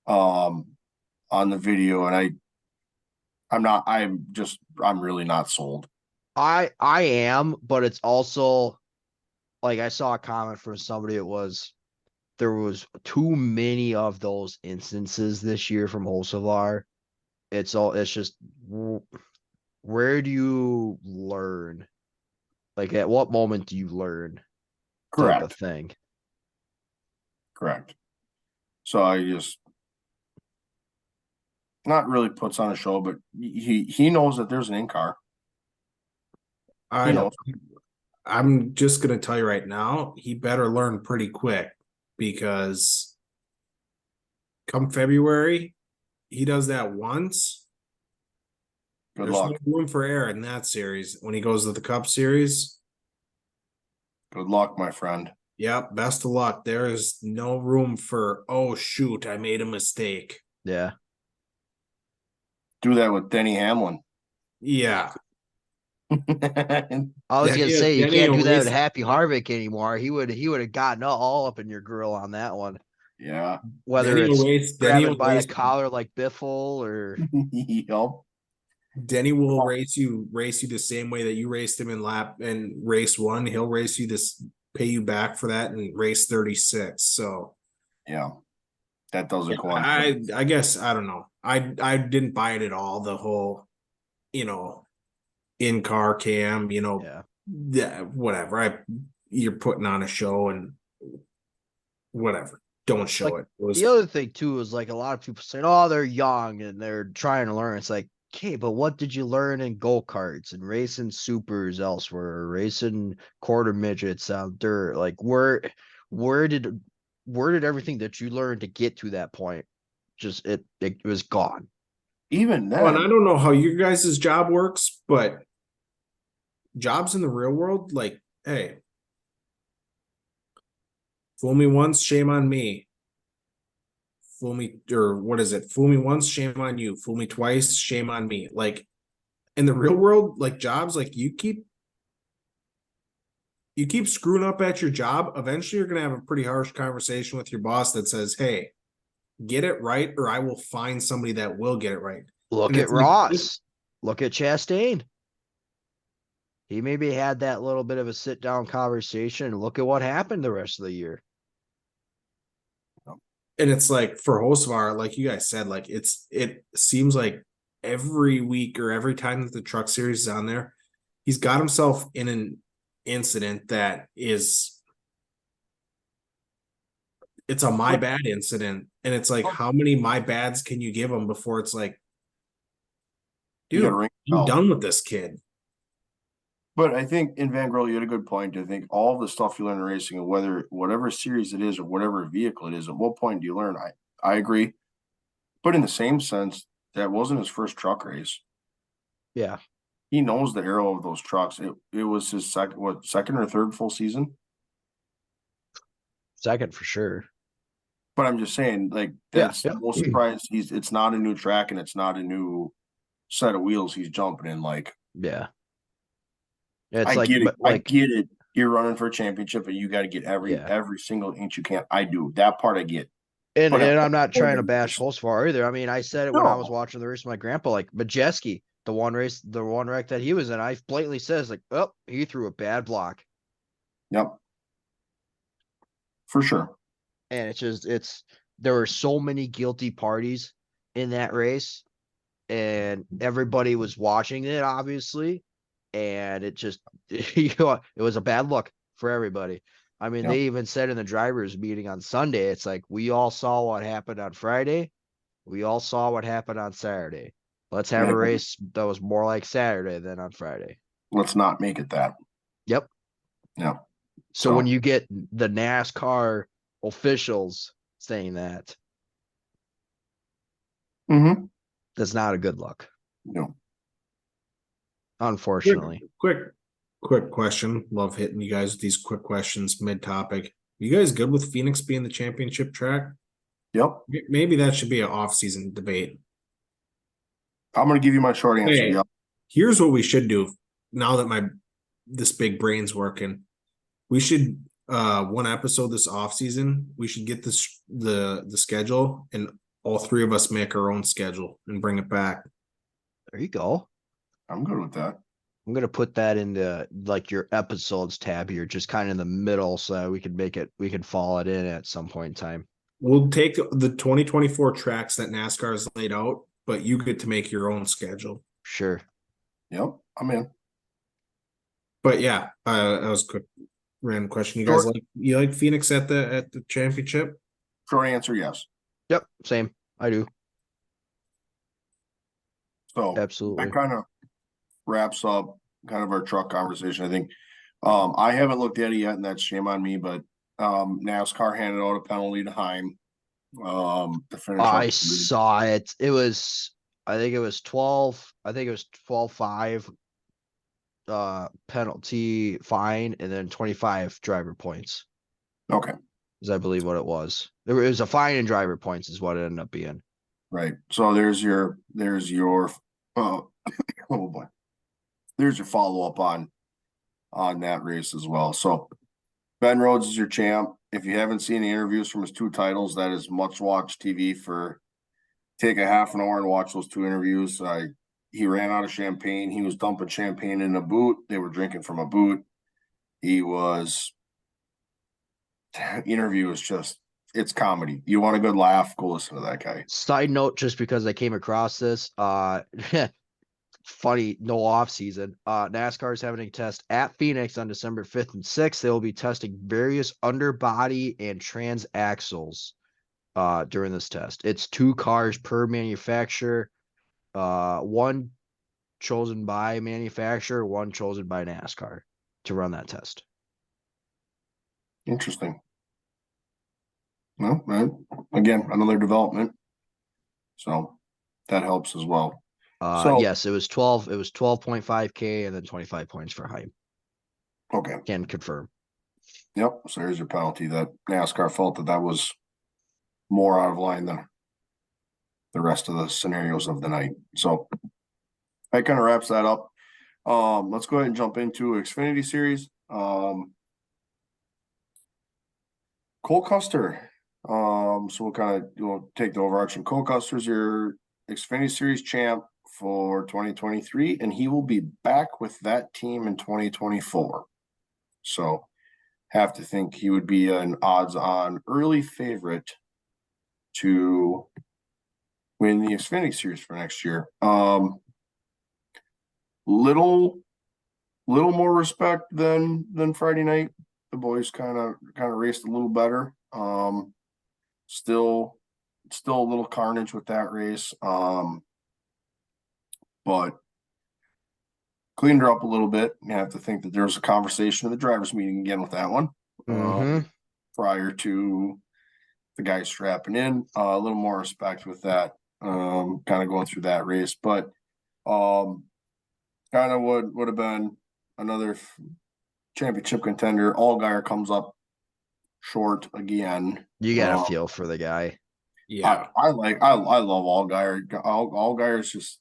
[SPEAKER 1] on the video, and I'm really not sold.
[SPEAKER 2] I am, but it's also like I saw a comment from somebody. There was too many of those instances this year from Hulsevar. It's just where do you learn? Like at what moment do you learn? Type of thing.
[SPEAKER 1] Correct. So I just not really puts on a show, but he knows that there's an in-car.
[SPEAKER 3] I know. I'm just gonna tell you right now, he better learn pretty quick because come February, he does that once.
[SPEAKER 1] Good
[SPEAKER 3] There's
[SPEAKER 1] luck.
[SPEAKER 3] no room for error in that series when he goes to the Cup Series.
[SPEAKER 1] Good luck, my friend.
[SPEAKER 3] Yep, best of luck. There is no room for, oh shoot, I made a mistake.
[SPEAKER 2] Yeah.
[SPEAKER 1] Do that with Denny Hamlin.
[SPEAKER 3] Yeah.
[SPEAKER 2] I was gonna say you can't do that with Happy Harvick anymore. He would have gotten all up in your grill on that one.
[SPEAKER 1] Yeah.
[SPEAKER 2] Whether it's grabbing by the collar like Biffle or
[SPEAKER 1] yep.
[SPEAKER 3] Denny will race you the same way that you raced him in race 1. He'll race you pay you back for that in race 36. So
[SPEAKER 1] yeah, that doesn't go on.
[SPEAKER 3] I guess I don't know. I didn't buy it at all. The whole, in car cam, yeah, whatever. You're putting on a show and whatever. Don't show it.
[SPEAKER 2] The other thing too is like a lot of people saying, "Oh, they're young and they're trying to learn." It's like, okay, but what did you learn in go-karts and racing supers elsewhere, racing quarter midgets out dirt? Like where did everything that you learned to get to that point just it was gone?
[SPEAKER 1] Even then,
[SPEAKER 3] and I don't know how you guys' job works, but jobs in the real world, like, hey, fool me once, shame on me. Fool me, or what is it? Fool me once, shame on you. Fool me twice, shame on me. Like in the real world, like jobs, like you keep screwing up at your job, eventually you're gonna have a pretty harsh conversation with your boss that says, hey, get it right, or I will find somebody that will get it right.
[SPEAKER 2] Look at Ross. Look at Chastain. He maybe had that little bit of a sit down conversation. Look at what happened the rest of the year.
[SPEAKER 3] And it's like for Hosvar, like you guys said, like it seems like every week or every time that the truck series is on there, he's got himself in an incident that is, it's a my bad incident. And it's like, how many my bads can you give him before it's like, dude, I'm done with this kid.
[SPEAKER 1] But I think in Van Grel, you had a good point. I think all the stuff you learn in racing, and whatever series it is or whatever vehicle it is, at what point do you learn? I agree. But in the same sense, that wasn't his first truck race.
[SPEAKER 2] Yeah.
[SPEAKER 1] He knows the aero of those trucks. It was his second or third full season?
[SPEAKER 2] Second for sure.
[SPEAKER 1] But I'm just saying, like, that's no surprise. It's not a new track and it's not a new set of wheels he's jumping in. Like,
[SPEAKER 2] yeah.
[SPEAKER 1] I get it. I get it. You're running for a championship and you got to get every single inch you can. I do. That part I get.
[SPEAKER 2] And I'm not trying to bash Hulsevar either. I mean, I said it when I was watching the race with my grandpa, like Majeski, the one wreck that he was in, I blatantly says like, oh, he threw a bad block.
[SPEAKER 1] Yep. For sure.
[SPEAKER 2] And there were so many guilty parties in that race. and everybody was watching it, obviously, and it just it was a bad look for everybody. I mean,
[SPEAKER 1] Yeah.
[SPEAKER 2] they even said in the drivers' meeting on Sunday, it's like we all saw what happened on Friday, we all saw what happened on Saturday. Let's have
[SPEAKER 1] Yeah.
[SPEAKER 2] a race that was more like Saturday than on Friday.
[SPEAKER 1] Let's not make it that.
[SPEAKER 2] Yep.
[SPEAKER 1] Yeah.
[SPEAKER 2] So when you get the NASCAR officials saying that,
[SPEAKER 1] Mm-hmm.
[SPEAKER 2] that's not a good look,
[SPEAKER 1] No.
[SPEAKER 2] unfortunately.
[SPEAKER 3] Quick question. Love hitting you guys with these quick questions mid-topic. You guys good with Phoenix being the championship track?
[SPEAKER 1] Yep.
[SPEAKER 3] Maybe that should be an off-season debate.
[SPEAKER 1] I'm going to give you my short answer.
[SPEAKER 3] Hey,
[SPEAKER 1] Yep.
[SPEAKER 3] here's what we should do now that this big brain's working. We should one episode this off season. We should get the schedule and all three of us make our own schedule and bring it back.
[SPEAKER 2] There you go.
[SPEAKER 1] I'm good with that.
[SPEAKER 2] I'm gonna put that into like your episodes tab here, just kind of in the middle, so that we can follow it in at some point in time.
[SPEAKER 3] We'll take the 2024 tracks that NASCAR has laid out, but you get to make your own schedule.
[SPEAKER 2] Sure.
[SPEAKER 1] Yep. I'm in.
[SPEAKER 3] But yeah, that was a quick random question. You guys like Phoenix at the championship?
[SPEAKER 1] Short answer, yes.
[SPEAKER 2] Yep. Same. I do.
[SPEAKER 1] So
[SPEAKER 2] Absolutely.
[SPEAKER 1] that kind of wraps up kind of our truck conversation. I think I haven't looked at it yet, and that's shame on me, but NASCAR handed out a penalty to Heim. To finish up.
[SPEAKER 2] I saw it. It was, I think it was 12. I think it was 12-5 penalty fine, and then 25 driver points.
[SPEAKER 1] Okay.
[SPEAKER 2] Is I believe what it was. It was a fine and driver points is what it ended up being.
[SPEAKER 1] Right. So there's your oh boy. There's your follow-up on that race as well. So Ben Rhodes is your champ. If you haven't seen the interviews from his 2 titles, that is much watched TV for take a half an hour and watch those 2 interviews. He ran out of champagne. He was dumping champagne in a boot. They were drinking from a boot. Interview is just, it's comedy. You want a good laugh, go listen to that guy.
[SPEAKER 2] Side note, just because I came across this, funny, no off season. NASCAR is having a test at Phoenix on December 5th and 6th. They will be testing various underbody and transaxles during this test. It's 2 cars per manufacturer, 1 chosen by manufacturer, 1 chosen by NASCAR to run that test.
[SPEAKER 1] Interesting. Well, right. Again, another development. So that helps as well.
[SPEAKER 2] Yes, it was 12.5K and then 25 points for Heim.
[SPEAKER 1] Okay.
[SPEAKER 2] Can confirm.
[SPEAKER 1] Yep. So here's your penalty that NASCAR felt that was more out of line than the rest of the scenarios of the night. So that kind of wraps that up. Let's go ahead and jump into Xfinity Series. Cole Custer. So we'll kind of take the overarching. Cole Custer's your Xfinity Series champ for 2023, and he will be back with that team in 2024. So have to think he would be an odds-on early favorite to win the Xfinity Series for next year. Little more respect than Friday night. The boys kind of raced a little better. Still a little carnage with that race. But cleaned her up a little bit. You have to think that there was a conversation in the drivers' meeting again with that one. Prior to the guys strapping in, a little more respect with that. Kind of going through that race, but kind of would have been another championship contender. Allgaier comes up short again.
[SPEAKER 2] You got a feel for the guy.
[SPEAKER 3] Yeah,
[SPEAKER 1] I love Allgaier. Allgaier is just,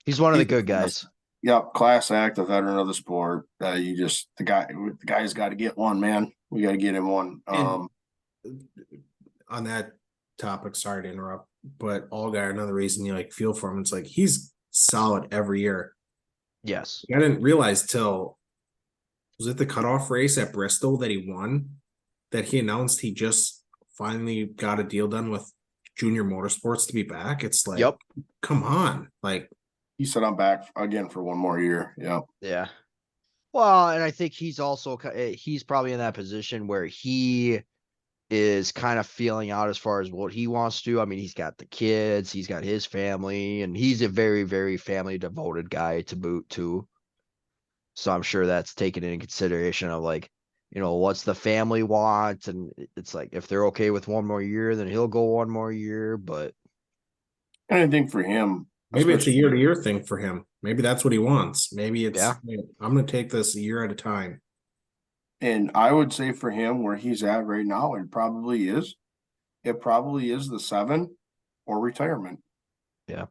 [SPEAKER 2] he's one of the good guys.
[SPEAKER 1] Yep, class act, a veteran of the sport. The guy's got to get one, man. We got to get him one.
[SPEAKER 3] on that topic, sorry to interrupt, but Allgaier, another reason you feel for him, it's like he's solid every year.
[SPEAKER 2] Yes.
[SPEAKER 3] I didn't realize till was it the cutoff race at Bristol that he won, that he announced he just finally got a deal done with Junior Motorsports to be back. It's like,
[SPEAKER 2] Yep.
[SPEAKER 3] come on. Like,
[SPEAKER 1] He said, I'm back again for one more year. Yeah.
[SPEAKER 2] Yeah. Well, and I think he's also he's probably in that position where he is kind of feeling out as far as what he wants to do. I mean, he's got the kids, he's got his family, and he's a very, very family devoted guy to boot too. So I'm sure that's taken into consideration of like, what's the family want? And it's like, if they're okay with one more year, then he'll go one more year. But
[SPEAKER 1] And I think for him,
[SPEAKER 3] maybe it's a
[SPEAKER 1] especially,
[SPEAKER 3] year-to-year thing for him. Maybe that's what he wants. Maybe it's,
[SPEAKER 2] Yeah.
[SPEAKER 3] I'm going to take this a year at a time.
[SPEAKER 1] and I would say for him where he's at right now, it probably is the 7 or retirement.
[SPEAKER 2] Yeah.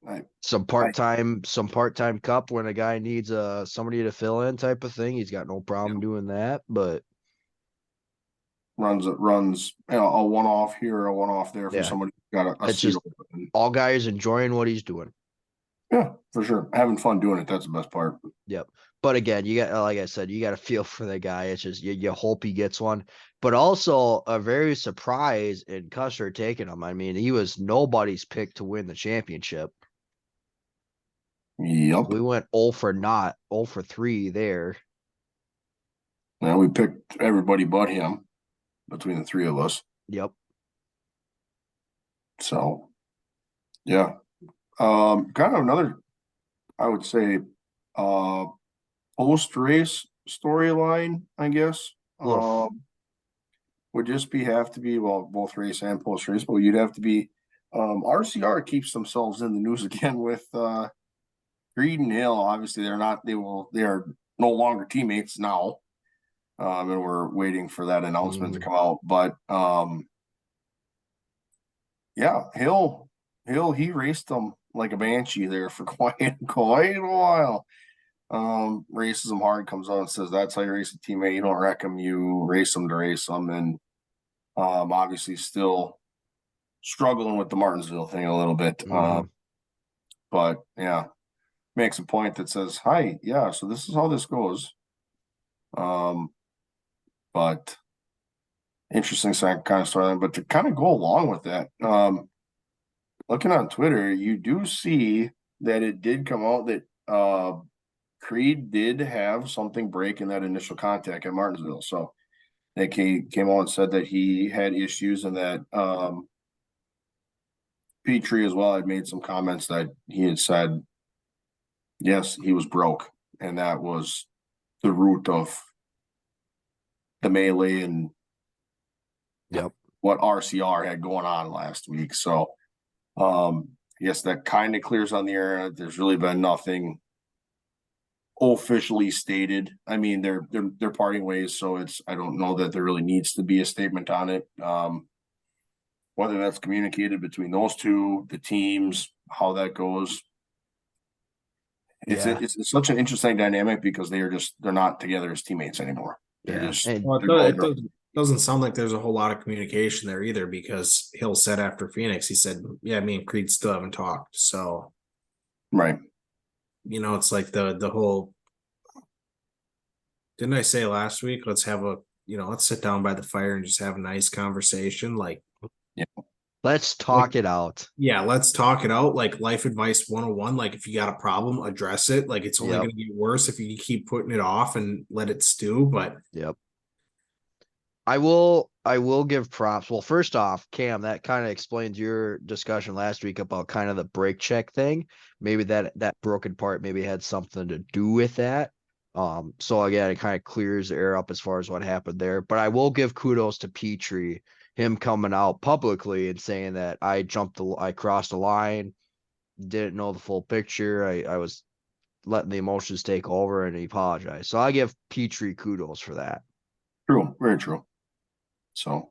[SPEAKER 1] I,
[SPEAKER 2] some part-time cup when a guy needs somebody to fill in type of thing, he's got no problem doing that. But
[SPEAKER 1] runs a one-off here, a one-off there for
[SPEAKER 2] Yeah.
[SPEAKER 1] somebody who's got a
[SPEAKER 2] It's
[SPEAKER 1] seat
[SPEAKER 2] just-
[SPEAKER 1] open.
[SPEAKER 2] all guys enjoying what he's doing.
[SPEAKER 1] Yeah, for sure. Having fun doing it. That's the best part.
[SPEAKER 2] But again, you got, like I said, you got to feel for the guy. It's just you hope he gets one. But also a very surprise in Custer taking him. I mean, he was nobody's pick to win the championship.
[SPEAKER 1] Yep.
[SPEAKER 2] We went 0 for 3 there.
[SPEAKER 1] Well, we picked everybody but him between the three of us.
[SPEAKER 2] Yep.
[SPEAKER 1] So, yeah. Kind of another, I would say, post-race storyline, I guess.
[SPEAKER 2] Well,
[SPEAKER 1] Would just have to be, well, both race and post-race, but you'd have to be, RCR keeps themselves in the news again with, Creed and Hill. Obviously, they are no longer teammates now. And we're waiting for that announcement to come out. But yeah, Hill, he raced them like a banshee there for quite a while. Races them hard, comes out and says that's how you race a teammate. You don't wreck them, you race them to race them. And obviously still struggling with the Martinsville thing a little bit. But yeah, makes a point that says, hi, yeah, so this is how this goes. But interesting kind of story. But to kind of go along with that, looking on Twitter, you do see that it did come out that Creed did have something break in that initial contact at Martinsville. So they came out and said that he had issues and that Petrie as well had made some comments that he had said, yes, he was broke. And that was the root of the melee and what RCR had going on last week. So yes, that kind of clears on the air. There's really been nothing officially stated. I mean, they're parting ways, so I don't know that there really needs to be a statement on it. Whether that's communicated between those two, the teams, how that goes. It's such an interesting dynamic because they're not together as teammates anymore.
[SPEAKER 3] It doesn't sound like there's a whole lot of communication there either, because Hill said after Phoenix, he said, yeah, me and Creed still haven't talked. So,
[SPEAKER 1] right.
[SPEAKER 3] It's like the whole, didn't I say last week, let's sit down by the fire and just have a nice conversation. Like,
[SPEAKER 2] let's talk it out.
[SPEAKER 3] Yeah, let's talk it out. Like life advice 101. Like if you got a problem, address it. Like it's only going to get worse if you keep putting it off and let it stew. But
[SPEAKER 2] I will give props. Well, first off, Cam, that kind of explains your discussion last week about kind of the brake check thing. Maybe that broken part maybe had something to do with that. So again, it kind of clears the air up as far as what happened there. But I will give kudos to Petrie, him coming out publicly and saying that I crossed the line, didn't know the full picture. I was letting the emotions take over, and he apologized. So I give Petrie kudos for that.
[SPEAKER 1] True, very true. So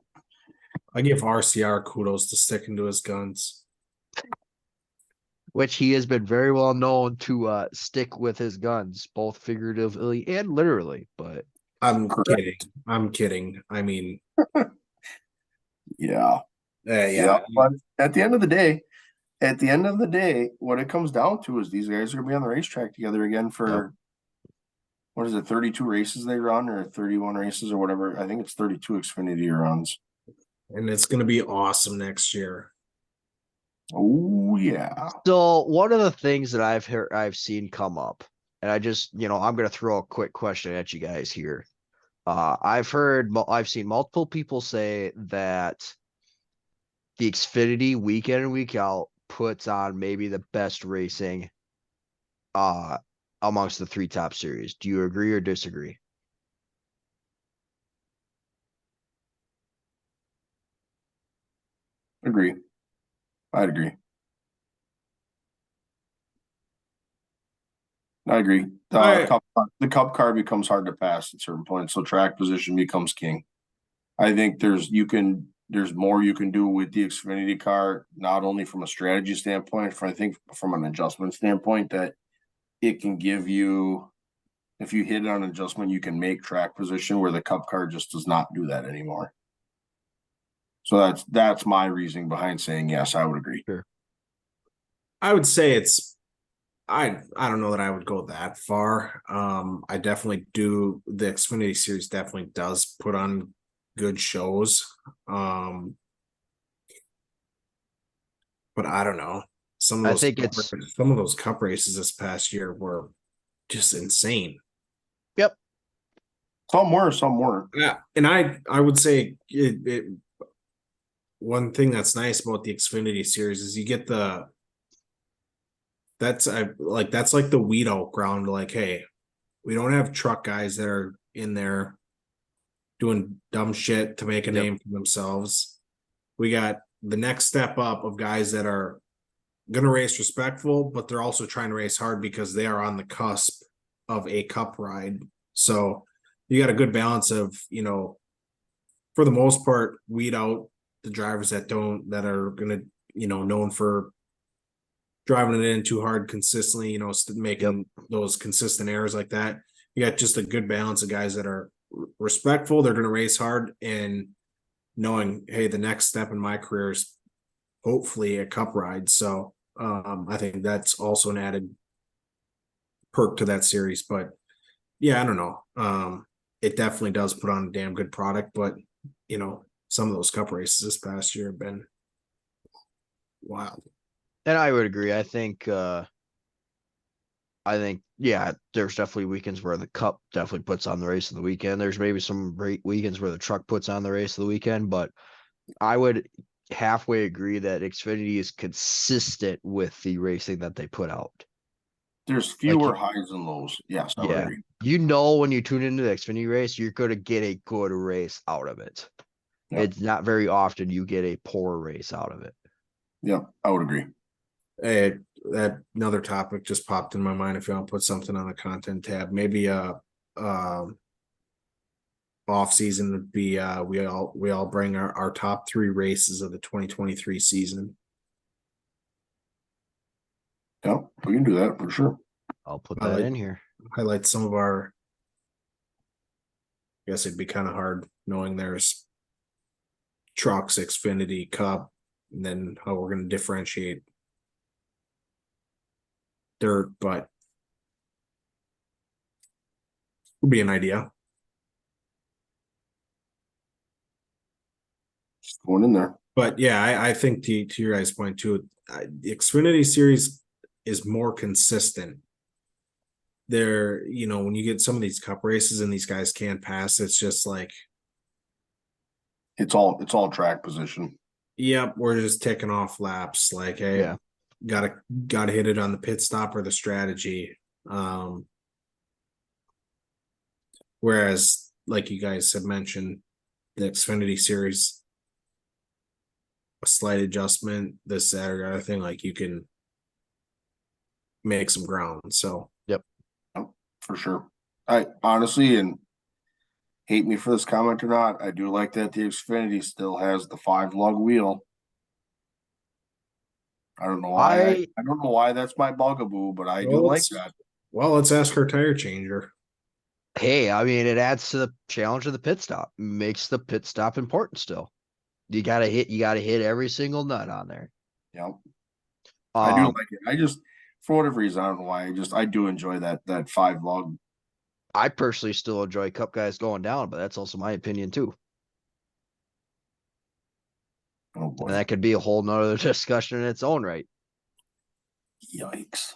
[SPEAKER 3] I give RCR kudos to sticking to his guns,
[SPEAKER 2] which he has been very well known to stick with his guns, both figuratively and literally. But
[SPEAKER 3] I'm kidding. I mean,
[SPEAKER 1] yeah. But at the end of the day, what it comes down to is these guys are going to be on the racetrack together again for what is it, 32 races they run or 31 races or whatever. I think it's 32 Xfinity runs.
[SPEAKER 3] and it's going to be awesome next year.
[SPEAKER 1] Oh yeah.
[SPEAKER 2] So one of the things that I've seen come up, and I just, I'm going to throw a quick question at you guys here. I've seen multiple people say that the Xfinity week in and week out puts on maybe the best racing uh amongst the three top series. Do you agree or disagree?
[SPEAKER 1] Agree. I'd agree. I agree.
[SPEAKER 3] I
[SPEAKER 1] The cup car becomes hard to pass at certain points, so track position becomes king. I think there's more you can do with the Xfinity car, not only from a strategy standpoint, I think from an adjustment standpoint, that it can give you, if you hit it on adjustment, you can make track position where the cup car just does not do that anymore. So that's my reasoning behind saying yes, I would agree.
[SPEAKER 2] Sure.
[SPEAKER 3] I would say it's I don't know that I would go that far. I definitely do. The Xfinity series definitely does put on good shows. But I don't know.
[SPEAKER 2] I think it's
[SPEAKER 3] Some of those cup races this past year were just insane.
[SPEAKER 2] Yep.
[SPEAKER 1] Some were, some weren't.
[SPEAKER 3] Yeah, and I would say it one thing that's nice about the Xfinity series is you get that's like the weed out ground. Like, hey, we don't have truck guys that are in there doing dumb shit to make a
[SPEAKER 2] Yep.
[SPEAKER 3] name for themselves. We got the next step up of guys that are going to race respectful, but they're also trying to race hard because they are on the cusp of a cup ride. So you got a good balance of, for the most part, weed out the drivers that are going to, known for driving it in too hard consistently, making those consistent errors like that. You got just a good balance of guys that are respectful. They're going to race hard and knowing, hey, the next step in my career is hopefully a cup ride. So I think that's also an added perk to that series. But yeah, I don't know. It definitely does put on a damn good product, but some of those cup races this past year have been wild.
[SPEAKER 2] And I would agree. Yeah, there's definitely weekends where the cup definitely puts on the race of the weekend. There's maybe some great weekends where the truck puts on the race of the weekend, but I would halfway agree that Xfinity is consistent with the racing that they put out.
[SPEAKER 1] There's fewer highs than lows. Yes, I would agree.
[SPEAKER 2] When you tune into the Xfinity race, you're going to get a good race out of it.
[SPEAKER 1] Yep.
[SPEAKER 2] It's not very often you get a poor race out of it.
[SPEAKER 1] Yep, I would agree.
[SPEAKER 3] Hey, that another topic just popped in my mind. If you want to put something on the content tab, maybe off season would be we all bring our top 3 races of the 2023 season.
[SPEAKER 1] Yeah, we can do that for sure.
[SPEAKER 2] I'll put that in here.
[SPEAKER 3] Highlight some of our. I guess it'd be kind of hard knowing there's trucks, Xfinity, Cup, and then how we're going to differentiate dirt, but would be an idea.
[SPEAKER 1] Just going in there.
[SPEAKER 3] But yeah, I think to your guys' point too, the Xfinity series is more consistent. There, when you get some of these cup races and these guys can't pass, it's just like
[SPEAKER 1] it's all track position.
[SPEAKER 3] Yep, we're just taking off laps. Like, hey,
[SPEAKER 2] Yeah.
[SPEAKER 3] gotta hit it on the pit stop or the strategy. Whereas, like you guys have mentioned, the Xfinity series, a slight adjustment, this, that, or other thing, like you can make some ground. So,
[SPEAKER 2] yep,
[SPEAKER 1] for sure. I honestly, and hate me for this comment or not, I do like that the Xfinity still has the 5 lug wheel. I don't know why. I don't know why that's my bugaboo, but I do like that.
[SPEAKER 3] Well, let's ask our tire changer.
[SPEAKER 2] Hey, I mean, it adds to the challenge of the pit stop. Makes the pit stop important still. You gotta hit every single nut on there.
[SPEAKER 1] Yep. I do like it. I just, for whatever reason, I don't know why. I do enjoy that 5 lug.
[SPEAKER 2] I personally still enjoy Cup guys going down, but that's also my opinion too.
[SPEAKER 1] Oh
[SPEAKER 2] And
[SPEAKER 1] boy.
[SPEAKER 2] that could be a whole nother discussion in its own right.
[SPEAKER 1] Yikes.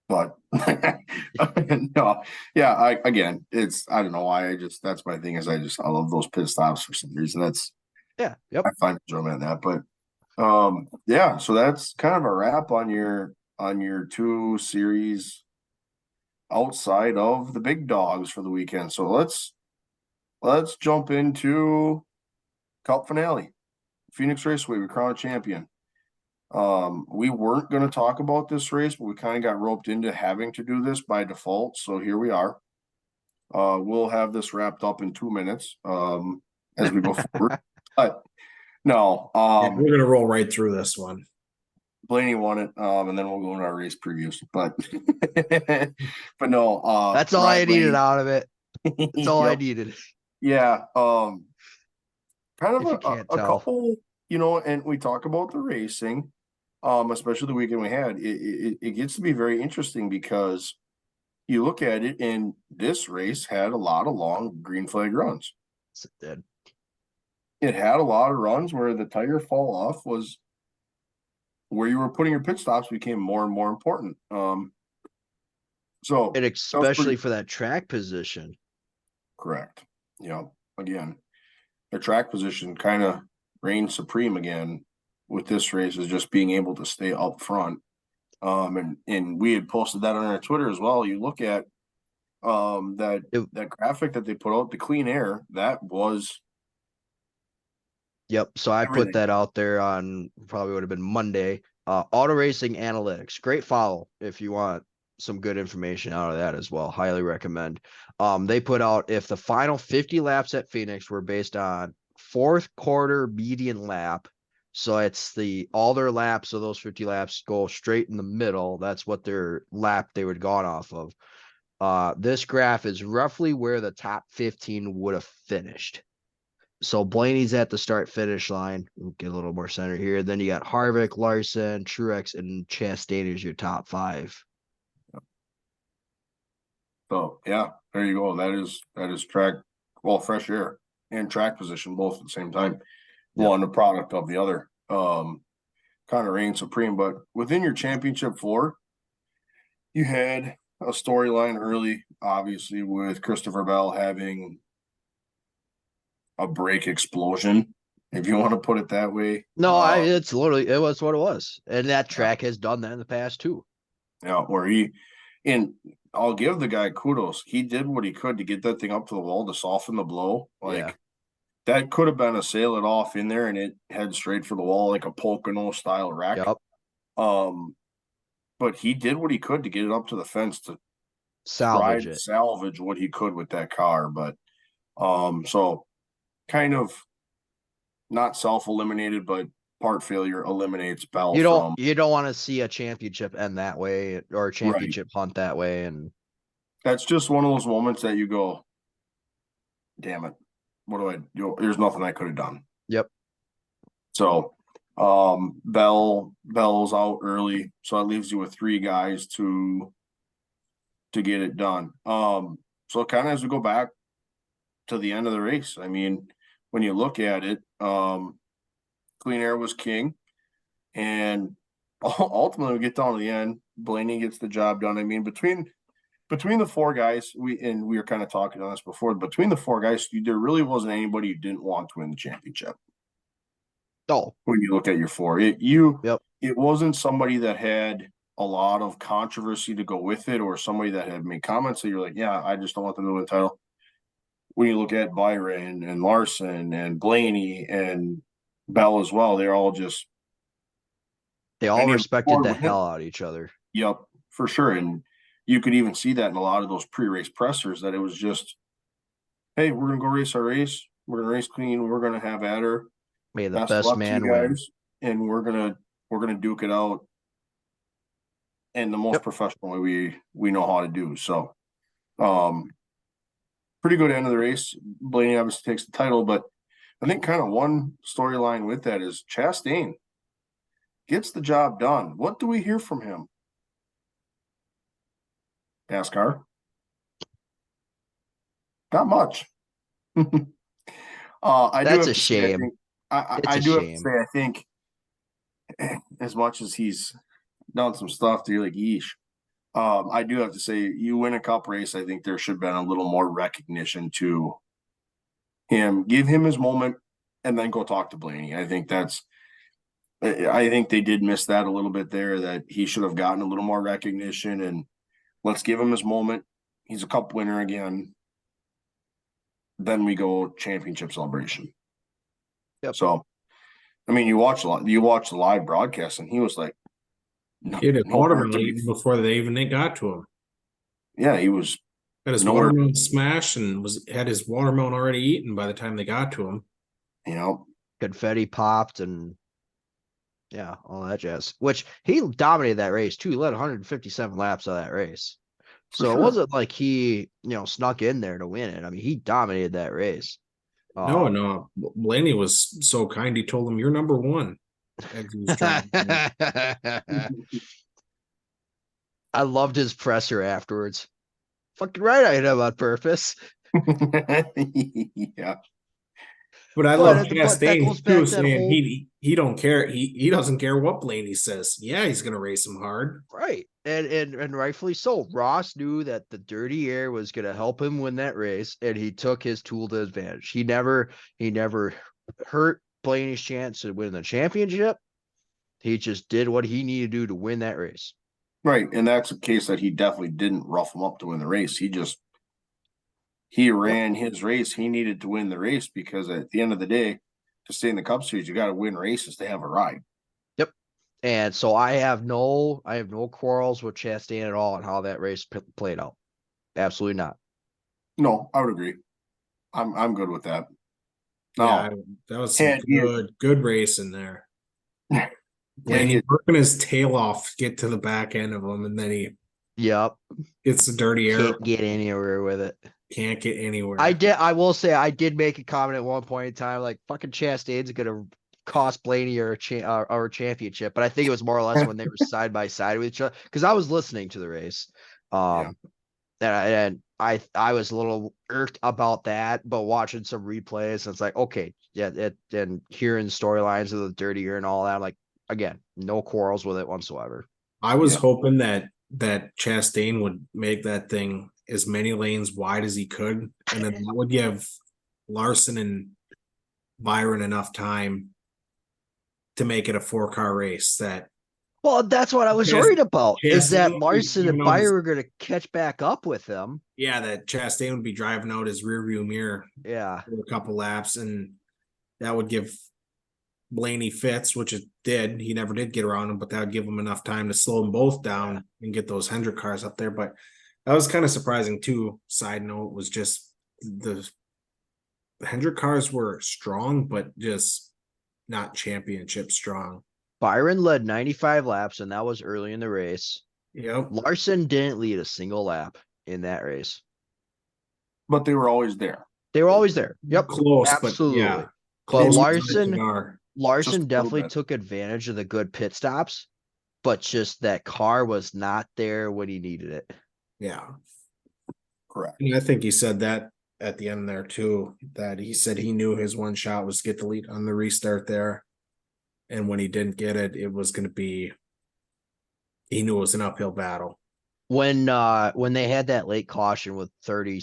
[SPEAKER 1] But no, yeah, again, I don't know why that's my thing is I love those pit stops for some reason.
[SPEAKER 2] Yeah. Yep.
[SPEAKER 1] I find enjoyment in that. But yeah, so that's kind of a wrap on your two series outside of the big dogs for the weekend. So let's jump into Cup finale. Phoenix Raceway, we crown a champion. We weren't going to talk about this race, but we kind of got roped into having to do this by default. So here we are. We'll have this wrapped up in 2 minutes as we go forward. But no,
[SPEAKER 3] We're gonna roll right through this one.
[SPEAKER 1] Blaney won it, and then we'll go into our race previews. But but no,
[SPEAKER 2] That's all I needed out of it. That's all I
[SPEAKER 1] Yep.
[SPEAKER 2] needed.
[SPEAKER 1] Yeah. Kind of
[SPEAKER 2] If you can't
[SPEAKER 1] a
[SPEAKER 2] tell.
[SPEAKER 1] couple, and we talk about the racing, especially the weekend we had. It gets to be very interesting because you look at it, and this race had a lot of long green flag runs.
[SPEAKER 2] Yes, it did.
[SPEAKER 1] It had a lot of runs where the tire fall off was where you were putting your pit stops became more and more important. So
[SPEAKER 2] And
[SPEAKER 1] that was
[SPEAKER 2] especially
[SPEAKER 1] pretty
[SPEAKER 2] for that track position.
[SPEAKER 1] correct. Again, the track position kind of reigned supreme again with this race is just being able to stay up front. And we had posted that on our Twitter as well. You look at that graphic that they put out, the clean air, that was
[SPEAKER 2] Yep. So I put
[SPEAKER 1] everything.
[SPEAKER 2] that out there on probably would have been Monday. Auto Racing Analytics. Great follow if you want some good information out of that as well. Highly recommend. They put out if the final 50 laps at Phoenix were based on fourth quarter median lap. So it's all their laps of those 50 laps go straight in the middle. That's what their lap they would gone off of. This graph is roughly where the top 15 would have finished. So Blaney's at the start finish line. We'll get a little more center here. Then you got Harvick, Larson, Truex, and Chastain as your top 5.
[SPEAKER 1] So yeah, there you go. That is track, well, fresh air and track position both at the same time.
[SPEAKER 2] Yep.
[SPEAKER 1] One a product of the other. Kind of reigned supreme. But within your championship 4, you had a storyline early, obviously, with Christopher Bell having a brake explosion, if you want to put it that way.
[SPEAKER 2] No, it's literally it was what it was, and that track has done that in the past too.
[SPEAKER 1] Yeah, and I'll give the guy kudos. He did what he could to get that thing up to the wall to soften the blow. That could have been a sail it off in there and it head straight for the wall like a Pocono style wreck.
[SPEAKER 2] Yep.
[SPEAKER 1] But he did what he could to get it up to the fence to salvage what he could with that car. But so kind of not self-eliminated, but part failure eliminates Bell.
[SPEAKER 2] You don't want to see a championship end that way or a championship hunt that way, and
[SPEAKER 1] that's just one of those moments that you go, damn it, what do I do? There's nothing I could have done.
[SPEAKER 2] Yep.
[SPEAKER 1] So Bell's out early, so it leaves you with 3 guys to get it done. So kind of as we go back to the end of the race, I mean, when you look at it, clean air was king, and ultimately we get down to the end. Blaney gets the job done. I mean, between the 4 guys, we were kind of talking on this before. Between the 4 guys, there really wasn't anybody who didn't want to win the championship.
[SPEAKER 2] Oh,
[SPEAKER 1] when you look at your 4, it wasn't somebody that had a lot of controversy to go with it, or somebody that had made comments that you're like, yeah, I just don't want them to win the title. When you look at Byron and Larson and Blaney and Bell as well, they're all
[SPEAKER 2] they all respected the hell out of each other.
[SPEAKER 1] Yep, for sure. And you could even see that in a lot of those pre-race pressers that it was just, hey, we're gonna go race our race. We're gonna race clean. We're gonna have at her.
[SPEAKER 2] May the best man win.
[SPEAKER 1] And we're gonna duke it out in the most professional way we know how to do. So, pretty good end of the race. Blaney obviously takes the title, but I think kind of one storyline with that is Chastain gets the job done. What do we hear from him? Nascar? Not much.
[SPEAKER 2] That's a shame. It's
[SPEAKER 1] I
[SPEAKER 2] a
[SPEAKER 1] do have to
[SPEAKER 2] shame.
[SPEAKER 1] say, I think as much as he's done some stuff that you're like, yeesh. I do have to say, you win a cup race, I think there should have been a little more recognition to him. Give him his moment, and then go talk to Blaney. I think they did miss that a little bit there. That he should have gotten a little more recognition, and let's give him his moment. He's a cup winner again. Then we go championship celebration.
[SPEAKER 2] Yep.
[SPEAKER 1] So, I mean, you watch the live broadcast, and he was like,
[SPEAKER 3] He had his
[SPEAKER 1] nowhere to
[SPEAKER 3] watermelon
[SPEAKER 1] be.
[SPEAKER 3] eaten before they even got to him.
[SPEAKER 1] Yeah, he was
[SPEAKER 3] Had his
[SPEAKER 1] nowhere.
[SPEAKER 3] watermelon smashed and had his watermelon already eaten by the time they got to him.
[SPEAKER 1] You know,
[SPEAKER 2] Confetti popped and yeah, all that jazz. Which he dominated that race too. He led 157 laps of that race.
[SPEAKER 1] for
[SPEAKER 2] So it
[SPEAKER 1] sure.
[SPEAKER 2] wasn't like he, snuck in there to win it. I mean, he dominated that race.
[SPEAKER 3] No. Blaney was so kind. He told him, "You're number one." As he was driving.
[SPEAKER 2] I loved his presser afterwards. Fucking right, I hit him on purpose.
[SPEAKER 1] Yeah.
[SPEAKER 3] But I love
[SPEAKER 2] But that
[SPEAKER 3] Chastain
[SPEAKER 2] goes
[SPEAKER 3] too,
[SPEAKER 2] back to that
[SPEAKER 3] saying
[SPEAKER 2] whole
[SPEAKER 3] he don't care. He doesn't care what Blaney says. Yeah, he's gonna race him hard.
[SPEAKER 2] right, and rightfully so. Ross knew that the dirty air was going to help him win that race, and he took his tool to advantage. He never hurt Blaney's chance to win the championship. He just did what he needed to do to win that race.
[SPEAKER 1] Right. And that's a case that he definitely didn't rough him up to win the race. He ran his race. He needed to win the race because at the end of the day, to stay in the Cup Series, you got to win races to have a ride.
[SPEAKER 2] Yep. And so I have no quarrels with Chastain at all on how that race played out. Absolutely not.
[SPEAKER 1] No, I would agree. I'm good with that. No,
[SPEAKER 3] Yeah, that was some good race in there. Blaney working his tail off, get to the back end of him, and then he gets the dirty air.
[SPEAKER 2] Can't get anywhere with it.
[SPEAKER 3] Can't get anywhere.
[SPEAKER 2] I will say I did make a comment at one point in time, like fucking Chastain's gonna cost Blaney our championship, but I think it was more or less when they were side by side with each other because I was listening to the race. And I was a little irked about that, but watching some replays, it's like, okay, yeah, and hearing storylines of the dirty air and all that, I'm like, again, no quarrels with it whatsoever.
[SPEAKER 3] I was hoping that Chastain would make that thing as many lanes wide as he could, and then that would give Larson and Byron enough time to make it a 4-car race.
[SPEAKER 2] Well, that's what I was worried about. Is that
[SPEAKER 3] Chastain
[SPEAKER 2] Larson and Byron were going to catch back up with him?
[SPEAKER 3] Yeah, that Chastain would be driving out his rearview mirror.
[SPEAKER 2] Yeah,
[SPEAKER 3] for a couple laps, and that would give Blaney fits, which it did. He never did get around him, but that would give him enough time to slow them both down and get those Hendrick cars up there. But that was kind of surprising too. Side note was just the Hendrick cars were strong, but just not championship strong.
[SPEAKER 2] Byron led 95 laps, and that was early in the race.
[SPEAKER 3] Yep.
[SPEAKER 2] Larson didn't lead a single lap in that race.
[SPEAKER 1] But they were always there.
[SPEAKER 2] They were always there. Yep.
[SPEAKER 3] Close,
[SPEAKER 2] absolutely.
[SPEAKER 3] But, yeah,
[SPEAKER 2] but Larson definitely took advantage of the good pit stops, but just that car was not there when he needed it.
[SPEAKER 3] Yeah.
[SPEAKER 1] Correct.
[SPEAKER 3] And I think he said that at the end there too, that he said he knew his one shot was to get the lead on the restart there. And when he didn't get it, it was going to be, he knew it was an uphill battle.
[SPEAKER 2] When they had that late caution with 30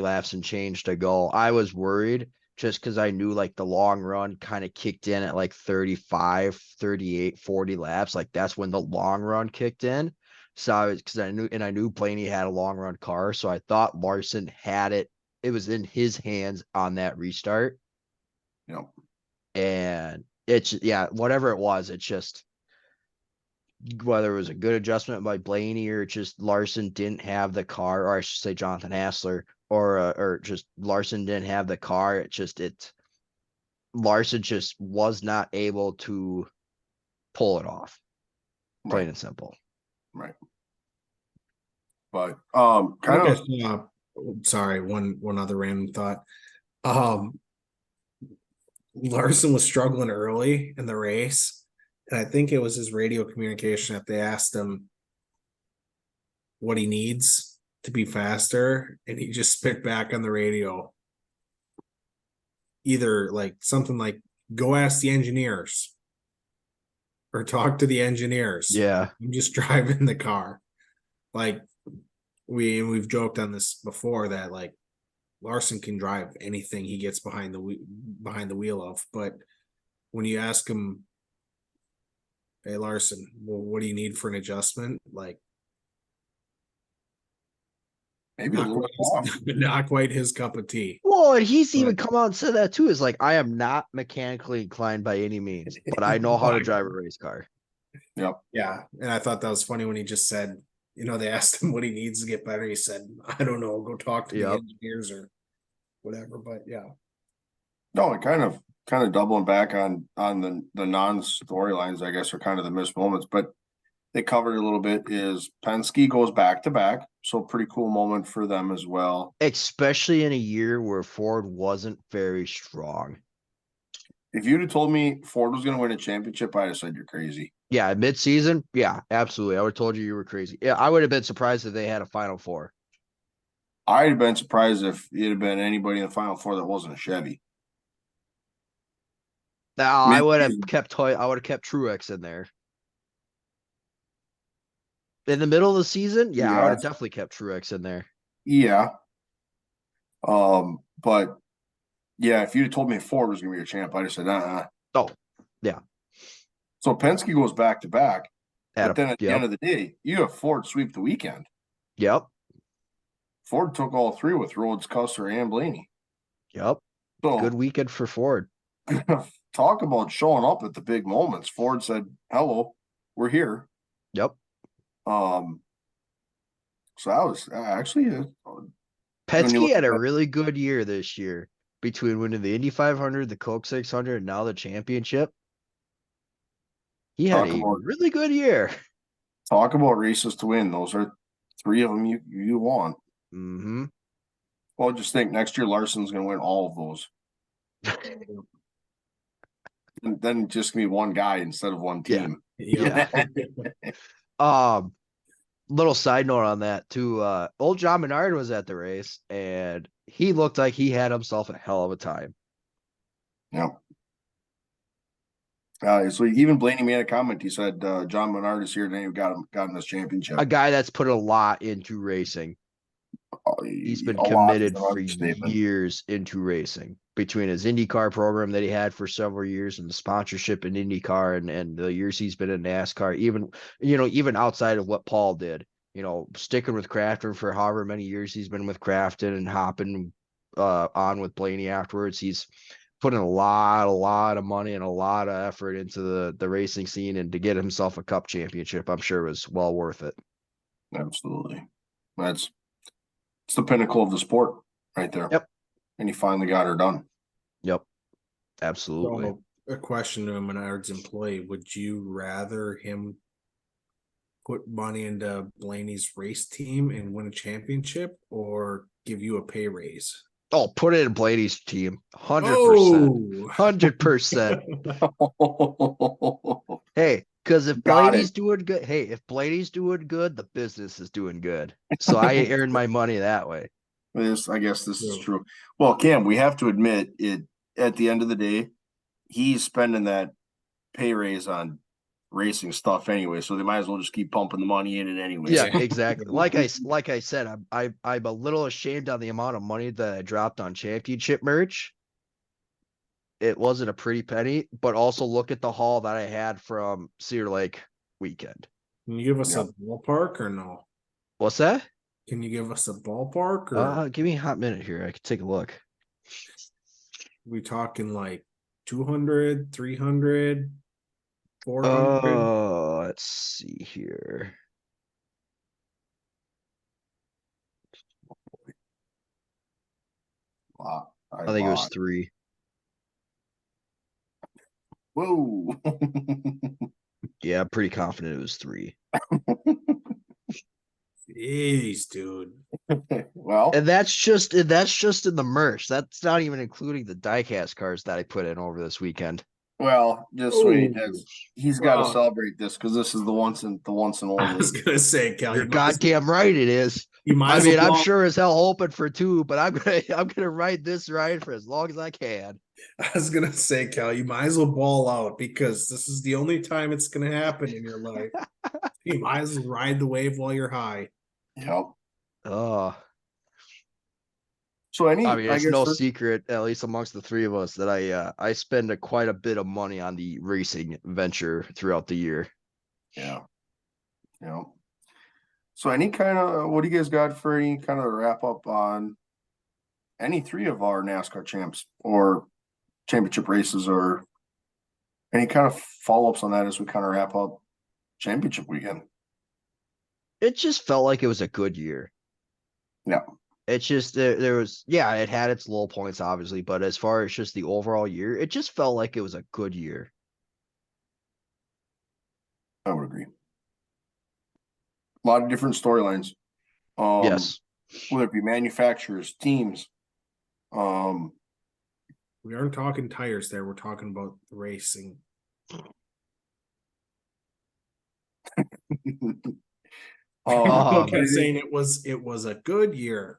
[SPEAKER 2] laps and change to go, I was worried just because I knew like the long run kind of kicked in at like 35, 38, 40 laps. Like that's when the long run kicked in. So I knew Blaney had a long run car. So I thought Larson had it. It was in his hands on that restart.
[SPEAKER 1] Yep.
[SPEAKER 2] And whatever it was, it's just whether it was a good adjustment by Blaney or just Larson didn't have the car, or I should say Jonathan Hassler, or just Larson didn't have the car. Larson just was not able to pull it off. Plain and simple.
[SPEAKER 1] Right. But
[SPEAKER 3] sorry, one other random thought. Larson was struggling early in the race, and I think it was his radio communication that they asked him what he needs to be faster, and he just spit back on the radio either like something like go ask the engineers or talk to the engineers.
[SPEAKER 2] Yeah.
[SPEAKER 3] I'm just driving the car. Like we've joked on this before that like Larson can drive anything he gets behind the wheel of, but when you ask him, hey Larson, well, what do you need for an adjustment? Like
[SPEAKER 1] Maybe a little off.
[SPEAKER 3] not quite his cup of tea.
[SPEAKER 2] Well, and he's even come out and said that too. Is like, I am not mechanically inclined by any means, but I know how to drive a race car.
[SPEAKER 1] Yep.
[SPEAKER 3] Yeah. And I thought that was funny when he just said, they asked him what he needs to get better. He said, I don't know, go talk to the engineers or whatever. But yeah.
[SPEAKER 1] No, it kind of doubling back on the non-storylines, I guess, are kind of the missed moments, but they covered it a little bit. Is Penske goes back to back, so pretty cool moment for them as well.
[SPEAKER 2] Especially in a year where Ford wasn't very strong.
[SPEAKER 1] If you'd have told me Ford was going to win a championship, I'd have said you're crazy.
[SPEAKER 2] Yeah, mid-season, yeah, absolutely. I would have told you were crazy. Yeah, I would have been surprised if they had a Final Four.
[SPEAKER 1] I'd have been surprised if it had been anybody in the Final Four that wasn't a Chevy.
[SPEAKER 2] Now I would have kept Truex in there. In the middle of the season, yeah, I would have definitely kept Truex in there.
[SPEAKER 1] Yeah. But yeah, if you'd have told me Ford was gonna be a champ, I'd have said,
[SPEAKER 2] Oh, yeah.
[SPEAKER 1] So Penske goes back to back. But then at the end of the day, you have Ford sweep the weekend.
[SPEAKER 2] Yep.
[SPEAKER 1] Ford took all three with Rhodes, Custer, and Blaney.
[SPEAKER 2] Yep. So good weekend for Ford.
[SPEAKER 1] Talk about showing up at the big moments. Ford said, hello, we're here.
[SPEAKER 2] Yep.
[SPEAKER 1] So I was actually
[SPEAKER 2] Penske had a really good year this year between winning the Indy 500, the Coke 600, and now the championship. He had a really good year.
[SPEAKER 1] Talk about races to win. Those are three of them you want.
[SPEAKER 2] Mm-hmm.
[SPEAKER 1] Well, just think next year Larson's going to win all of those. And then just gonna be one guy instead of one team.
[SPEAKER 2] Yeah. Little side note on that too. Old John Menard was at the race and he looked like he had himself a hell of a time.
[SPEAKER 1] Yep. So even Blaney made a comment. He said John Menard is here and he got him this championship.
[SPEAKER 2] A guy that's put a lot into racing. He's been committed for years into racing between his IndyCar program that he had for several years and the sponsorship in IndyCar and the years he's been in NASCAR, even outside of what Paul did, sticking with Crafton for however many years he's been with Crafton and hopping on with Blaney afterwards. He's put in a lot of money and a lot of effort into the racing scene, and to get himself a cup championship, I'm sure was well worth it.
[SPEAKER 1] Absolutely. It's the pinnacle of the sport right there.
[SPEAKER 2] Yep.
[SPEAKER 1] And he finally got her done.
[SPEAKER 2] Yep. Absolutely.
[SPEAKER 3] So, a question to a Menard's employee: would you rather him put money into Blaney's race team and win a championship, or give you a pay raise?
[SPEAKER 2] Oh, put it in Blaney's team. 100%. 100%. Hey, because if Blaney's doing good, the business is doing good. So I earn my money that way.
[SPEAKER 1] I guess this is true. Well, Cam, we have to admit it. At the end of the day, he's spending that pay raise on racing stuff anyway, so they might as well just keep pumping the money in it anyway.
[SPEAKER 2] Yeah, exactly. Like I said, I'm a little ashamed on the amount of money that I dropped on championship merch. It wasn't a pretty penny, but also look at the haul that I had from Cedar Lake weekend.
[SPEAKER 3] Can you give us a ballpark or no?
[SPEAKER 2] What's that?
[SPEAKER 3] Can you give us a ballpark? Or
[SPEAKER 2] give me a hot minute here. I can take a look.
[SPEAKER 3] We talking like 200, 300, 400?
[SPEAKER 2] Let's see here.
[SPEAKER 1] Wow.
[SPEAKER 2] I think it was 3.
[SPEAKER 1] Whoa.
[SPEAKER 2] Yeah, I'm pretty confident it was 3.
[SPEAKER 3] Jeez, dude.
[SPEAKER 1] Well,
[SPEAKER 2] and that's just in the merch. That's not even including the diecast cars that I put in over this weekend.
[SPEAKER 1] Well, just wait. He's got to celebrate this because this is the once and only.
[SPEAKER 3] I was gonna say, Kelly,
[SPEAKER 2] you're goddamn right. It is. I'm sure as hell hoping for 2, but I'm gonna ride this ride for as long as I can.
[SPEAKER 3] I was gonna say, Cal, you might as well ball out because this is the only time it's gonna happen in your life. You might as well ride the wave while you're high.
[SPEAKER 1] Yep.
[SPEAKER 2] Oh,
[SPEAKER 1] So
[SPEAKER 2] I mean,
[SPEAKER 1] I
[SPEAKER 2] it's
[SPEAKER 1] guess
[SPEAKER 2] no secret, at least amongst the three of us, that I spend quite a bit of money on the racing venture throughout the year.
[SPEAKER 1] yeah. Yeah. So any kind of what do you guys got for any kind of wrap up on any three of our NASCAR champs or championship races or any kind of follow-ups on that as we kind of wrap up championship weekend?
[SPEAKER 2] It just felt like it was a good year.
[SPEAKER 1] Yeah,
[SPEAKER 2] It's just there was, yeah, it had its low points obviously, but as far as just the overall year, it just felt like it was a good year.
[SPEAKER 1] I would agree. A lot of different storylines.
[SPEAKER 2] Yes.
[SPEAKER 1] Whether it be manufacturers, teams.
[SPEAKER 3] We aren't talking tires there. We're talking about racing. Okay, saying it was a good year.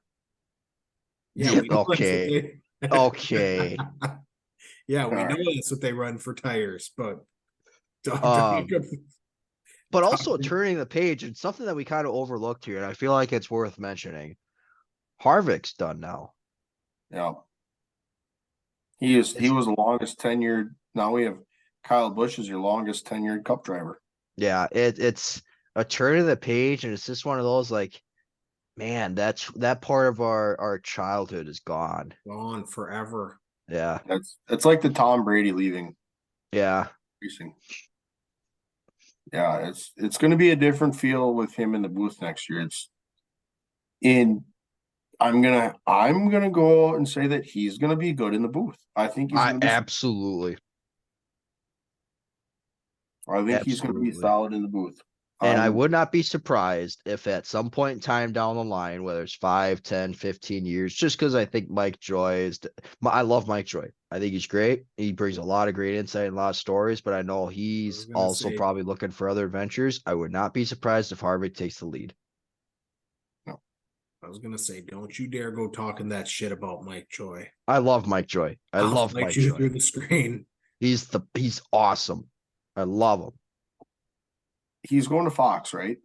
[SPEAKER 3] Yeah,
[SPEAKER 2] Yeah,
[SPEAKER 3] we know that's what
[SPEAKER 2] okay.
[SPEAKER 3] they
[SPEAKER 2] Okay.
[SPEAKER 3] Yeah, we
[SPEAKER 1] All
[SPEAKER 3] know
[SPEAKER 1] right.
[SPEAKER 3] that's what they run for tires, but
[SPEAKER 2] But also turning the page and something that we kind of overlooked here, and I feel like it's worth mentioning. Harvick's done now.
[SPEAKER 1] Yeah. He was the longest tenured. Now we have Kyle Busch is your longest tenured cup driver.
[SPEAKER 2] Yeah, it's a turn of the page, and it's just one of those like, man, that part of our childhood is gone.
[SPEAKER 3] gone forever.
[SPEAKER 2] Yeah.
[SPEAKER 1] It's like the Tom Brady leaving
[SPEAKER 2] Yeah.
[SPEAKER 1] racing. Yeah, it's going to be a different feel with him in the booth next year. It's in. I'm gonna go out and say that he's gonna be good in the booth. I think he's gonna be.
[SPEAKER 2] Absolutely.
[SPEAKER 1] I think he's gonna be
[SPEAKER 2] Absolutely.
[SPEAKER 1] solid in the booth.
[SPEAKER 2] And I would not be surprised if at some point in time down the line, whether it's 5, 10, 15 years, just because I think Mike Joy I love Mike Joy. I think he's great. He brings a lot of great insight and a lot of stories, but I know he's also probably looking for other adventures. I would not be surprised if Harvick takes the lead.
[SPEAKER 1] No.
[SPEAKER 3] I was gonna say, don't you dare go talking that shit about Mike Joy.
[SPEAKER 2] I love Mike Joy.
[SPEAKER 3] I'll
[SPEAKER 2] love
[SPEAKER 3] fight
[SPEAKER 2] Mike
[SPEAKER 3] you
[SPEAKER 2] Joy
[SPEAKER 3] through the screen.
[SPEAKER 2] He's awesome. I love him.
[SPEAKER 1] He's going to Fox, right?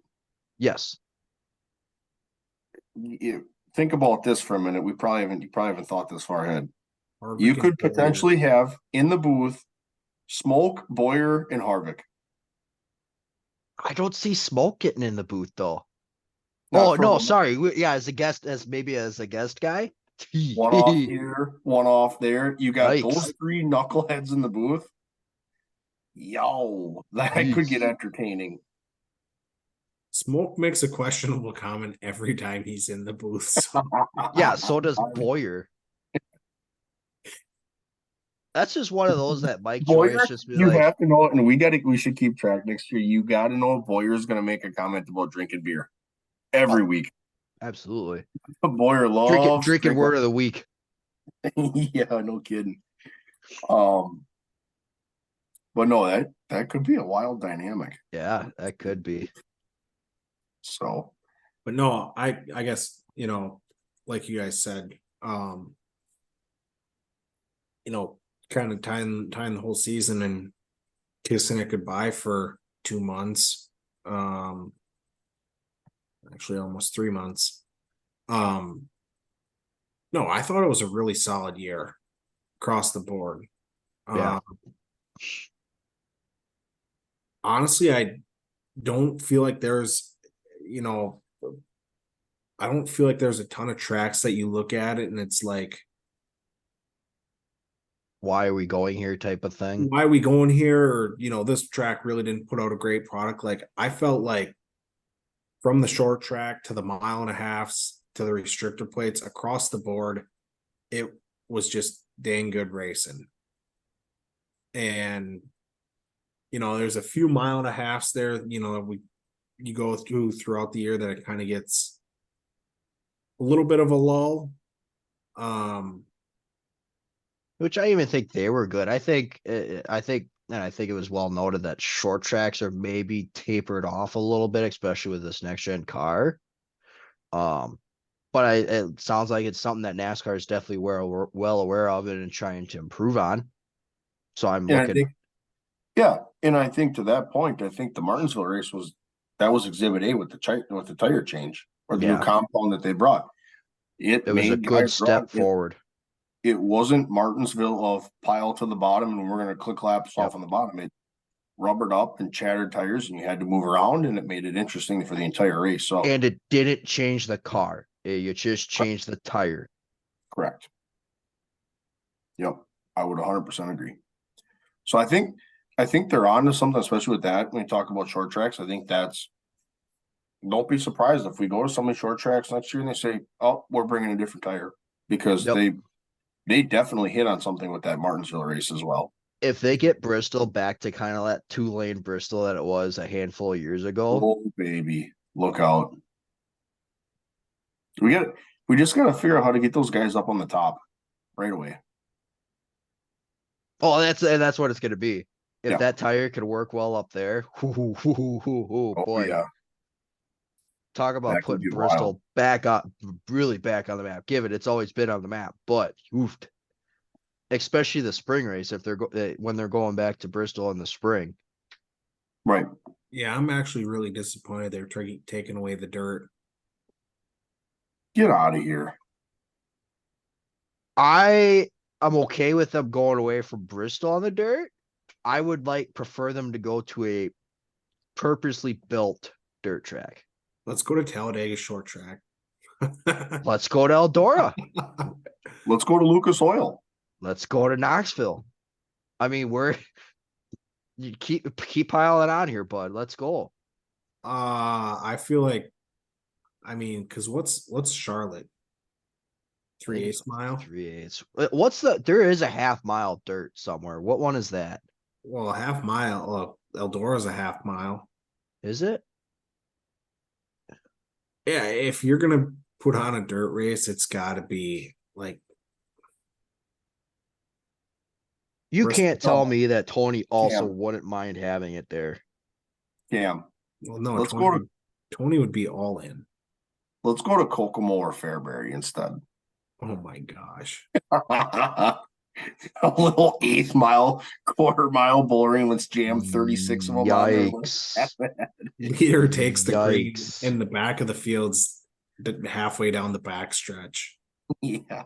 [SPEAKER 2] Yes.
[SPEAKER 1] Think about this for a minute. You probably haven't thought this far ahead.
[SPEAKER 3] Harvick
[SPEAKER 1] You could
[SPEAKER 3] and
[SPEAKER 1] potentially have in the booth Smoke, Boyer, and Harvick.
[SPEAKER 2] I don't see Smoke getting in the booth though.
[SPEAKER 1] Not
[SPEAKER 2] No, sorry. Yeah, as a guest, as a guest guy.
[SPEAKER 1] one off here, one off there. You got
[SPEAKER 2] Yikes.
[SPEAKER 1] those three knuckleheads in the booth. Yo, that could get entertaining.
[SPEAKER 3] Smoke makes a questionable comment every time he's in the booth. So.
[SPEAKER 2] Yeah, so does Boyer. That's just one of those that Mike
[SPEAKER 1] Boyer,
[SPEAKER 2] Joy just be
[SPEAKER 1] you
[SPEAKER 2] like,
[SPEAKER 1] have to know, and we should keep track next year. You got to know if Boyer's going to make a comment about drinking beer every week.
[SPEAKER 2] Absolutely.
[SPEAKER 1] Boyer loves
[SPEAKER 2] drinking word of the week.
[SPEAKER 1] Yeah, no kidding. But no, that could be a wild dynamic.
[SPEAKER 2] Yeah, that could be.
[SPEAKER 3] So, but no, I guess, like you guys said, kind of tying the whole season and kissing it goodbye for 2 months. Actually almost 3 months. No, I thought it was a really solid year across the board.
[SPEAKER 2] Yeah.
[SPEAKER 3] Honestly, I don't feel like there's, I don't feel like there's a ton of tracks that you look at it and it's like,
[SPEAKER 2] why are we going here type of thing?
[SPEAKER 3] Why are we going here? Or, this track really didn't put out a great product. Like, I felt like from the short track to the 1.5 miles to the restrictor plates across the board, it was just dang good racing. And, there's a few 1.5 miles there, you go throughout the year that it kind of gets a little bit of a lull.
[SPEAKER 2] Which I even think they were good. I think it was well noted that short tracks are maybe tapered off a little bit, especially with this next gen car. But it sounds like it's something that NASCAR is definitely well aware of it and trying to improve on. So I'm
[SPEAKER 1] And I
[SPEAKER 2] looking.
[SPEAKER 1] think, yeah, and I think to that point, I think the Martinsville race was Exhibit A with the tire change or the new
[SPEAKER 2] Yeah.
[SPEAKER 1] compound that they brought. It
[SPEAKER 2] It was a
[SPEAKER 1] made
[SPEAKER 2] good
[SPEAKER 1] guys
[SPEAKER 2] step
[SPEAKER 1] run.
[SPEAKER 2] forward.
[SPEAKER 1] It wasn't Martinsville of pile to the bottom and we're going to click laps
[SPEAKER 2] Yep.
[SPEAKER 1] off on the bottom. It rubbered up and shattered tires, and you had to move around, and it made it interesting for the entire race. So,
[SPEAKER 2] And it didn't change the car. You just changed the tire.
[SPEAKER 1] correct. Yep, I would 100% agree. So I think they're on to something, especially with that. When you talk about short tracks, I think that's. Don't be surprised if we go to some of the short tracks next year and they say, "Oh, we're bringing a different tire," because
[SPEAKER 2] Yep.
[SPEAKER 1] they definitely hit on something with that Martinsville race as well.
[SPEAKER 2] If they get Bristol back to kind of that 2-lane Bristol that it was a handful of years ago,
[SPEAKER 1] Oh baby, look out! We just got to figure out how to get those guys up on the top right away.
[SPEAKER 2] oh, that's what it's going to be. If
[SPEAKER 1] Yeah.
[SPEAKER 2] that tire could work well up there,
[SPEAKER 1] Oh
[SPEAKER 2] boy,
[SPEAKER 1] yeah,
[SPEAKER 2] talk about
[SPEAKER 1] that could
[SPEAKER 2] putting
[SPEAKER 1] be wild.
[SPEAKER 2] Bristol really back on the map. It's always been on the map, but oofed. Especially the spring race if when they're going back to Bristol in the spring.
[SPEAKER 1] Right.
[SPEAKER 3] Yeah, I'm actually really disappointed they're taking away the dirt.
[SPEAKER 1] Get out of here.
[SPEAKER 2] I'm okay with them going away from Bristol on the dirt. I would prefer them to go to a purposely built dirt track.
[SPEAKER 3] Let's go to Talladega short track.
[SPEAKER 2] Let's go to Eldora.
[SPEAKER 1] Let's go to Lucas Oil.
[SPEAKER 2] Let's go to Knoxville. I mean, you keep piling on here, bud. Let's go.
[SPEAKER 3] I feel like, I mean, because what's Charlotte? 3/8 mile.
[SPEAKER 2] 3/8. There is a half-mile dirt somewhere. What one is that?
[SPEAKER 3] Well, a half mile. Eldora's a half mile.
[SPEAKER 2] Is it?
[SPEAKER 3] Yeah, if you're gonna put on a dirt race, it's got to be like.
[SPEAKER 2] You
[SPEAKER 3] Bristol
[SPEAKER 2] can't tell
[SPEAKER 3] Double.
[SPEAKER 2] me that Tony also
[SPEAKER 1] Yeah.
[SPEAKER 2] wouldn't mind having it there.
[SPEAKER 1] Cam,
[SPEAKER 3] Well, no,
[SPEAKER 1] let's go to
[SPEAKER 3] Tony would be all in.
[SPEAKER 1] let's go to Kokomo or Fairbury instead.
[SPEAKER 3] Oh my gosh.
[SPEAKER 1] A little 1/8 mile, quarter-mile bullring. Let's jam 36 of them on there.
[SPEAKER 2] Yikes.
[SPEAKER 3] Leader takes the green
[SPEAKER 2] Yikes.
[SPEAKER 3] in the back of the fields halfway down the back stretch.
[SPEAKER 1] Yeah.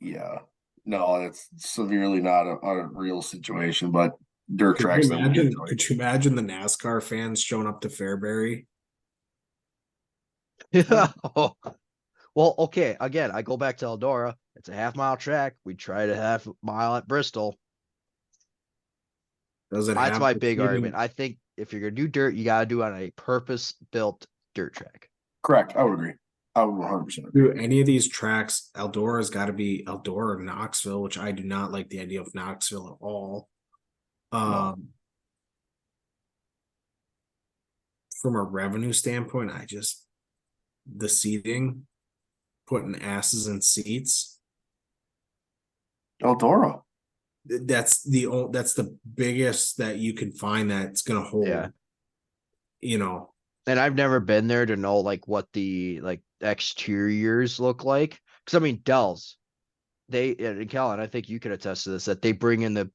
[SPEAKER 1] Yeah. No, it's severely not a real situation, but dirt
[SPEAKER 3] Could
[SPEAKER 1] tracks
[SPEAKER 3] you
[SPEAKER 1] that we
[SPEAKER 3] imagine,
[SPEAKER 1] enjoy.
[SPEAKER 3] could you imagine the NASCAR fans showing up to Fairbury?
[SPEAKER 2] Well, okay. Again, I go back to Eldora. It's a half-mile track. We tried a half-mile at Bristol.
[SPEAKER 3] Does it
[SPEAKER 2] That's
[SPEAKER 3] have
[SPEAKER 2] my
[SPEAKER 3] the
[SPEAKER 2] big
[SPEAKER 3] seating?
[SPEAKER 2] argument. I think if you're gonna do dirt, you gotta do it on a purpose-built dirt track.
[SPEAKER 1] Correct. I would agree. I would 100% agree.
[SPEAKER 3] Do any of these tracks, Eldora's got to be Eldora or Knoxville, which I do not like the idea of Knoxville at all. From a revenue standpoint, the seating, putting asses in seats.
[SPEAKER 1] Eldora.
[SPEAKER 3] That's the biggest that you can find that's gonna hold.
[SPEAKER 2] Yeah.
[SPEAKER 3] You know,
[SPEAKER 2] And I've never been there to know what the exteriors look like. Because I mean, Dells, and Kellen, I think you could attest to this, that they bring in the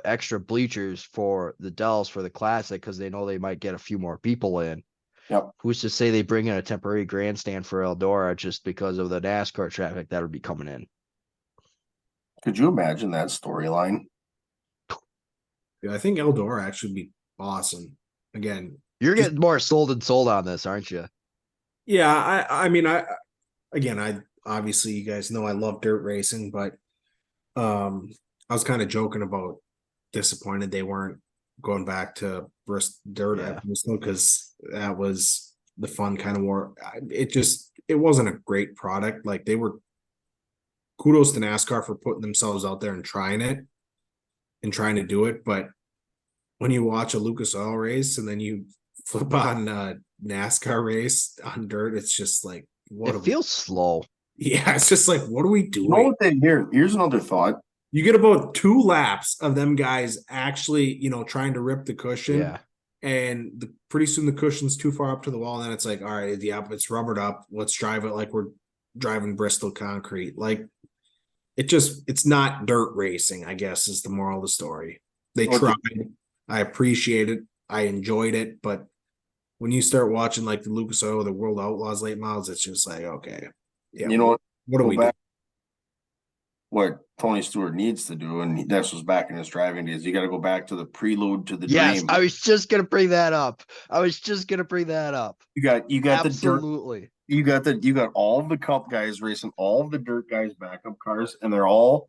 [SPEAKER 2] extra bleachers for the Dells for the Classic because they know they might get a few more people in.
[SPEAKER 1] Yep.
[SPEAKER 2] Who's to say they bring in a temporary grandstand for Eldora just because of the NASCAR traffic that would be coming in?
[SPEAKER 1] Could you imagine that storyline?
[SPEAKER 3] I think Eldora actually would be awesome. Again,
[SPEAKER 2] You're getting more sold on this, aren't you?
[SPEAKER 3] yeah, I obviously you guys know I love dirt racing, but I was kind of joking about disappointed they weren't going back to dirt at Bristol because that was the fun kind of war. It wasn't a great product. Like they were, kudos to NASCAR for putting themselves out there and trying it and trying to do it. But when you watch a Lucas Oil race and then you flip on a NASCAR race on dirt, it's just like,
[SPEAKER 2] it feels slow.
[SPEAKER 3] Yeah, it's just like, what are we doing?
[SPEAKER 1] You know what here's another thought.
[SPEAKER 3] You get about 2 laps of them guys actually, trying to rip the cushion.
[SPEAKER 2] Yeah.
[SPEAKER 3] and pretty soon the cushion's too far up to the wall, and then it's like, all right, it's rubbered up. Let's drive it like we're driving Bristol concrete. Like it's not dirt racing, I guess, is the moral of the story. They tried. I appreciate it. I enjoyed it, but when you start watching like the Lucas Oil, the World Outlaws late models, it's just like, okay, yeah,
[SPEAKER 1] You know
[SPEAKER 3] what do we do?
[SPEAKER 1] What Tony Stewart needs to do, and this was back in his driving days. You got to go back to the prelude to the
[SPEAKER 2] Yes,
[SPEAKER 1] dream.
[SPEAKER 2] I was just gonna bring that up.
[SPEAKER 1] You got
[SPEAKER 2] Absolutely.
[SPEAKER 1] you got all of the cup guys racing all of the dirt guys backup cars, and they're all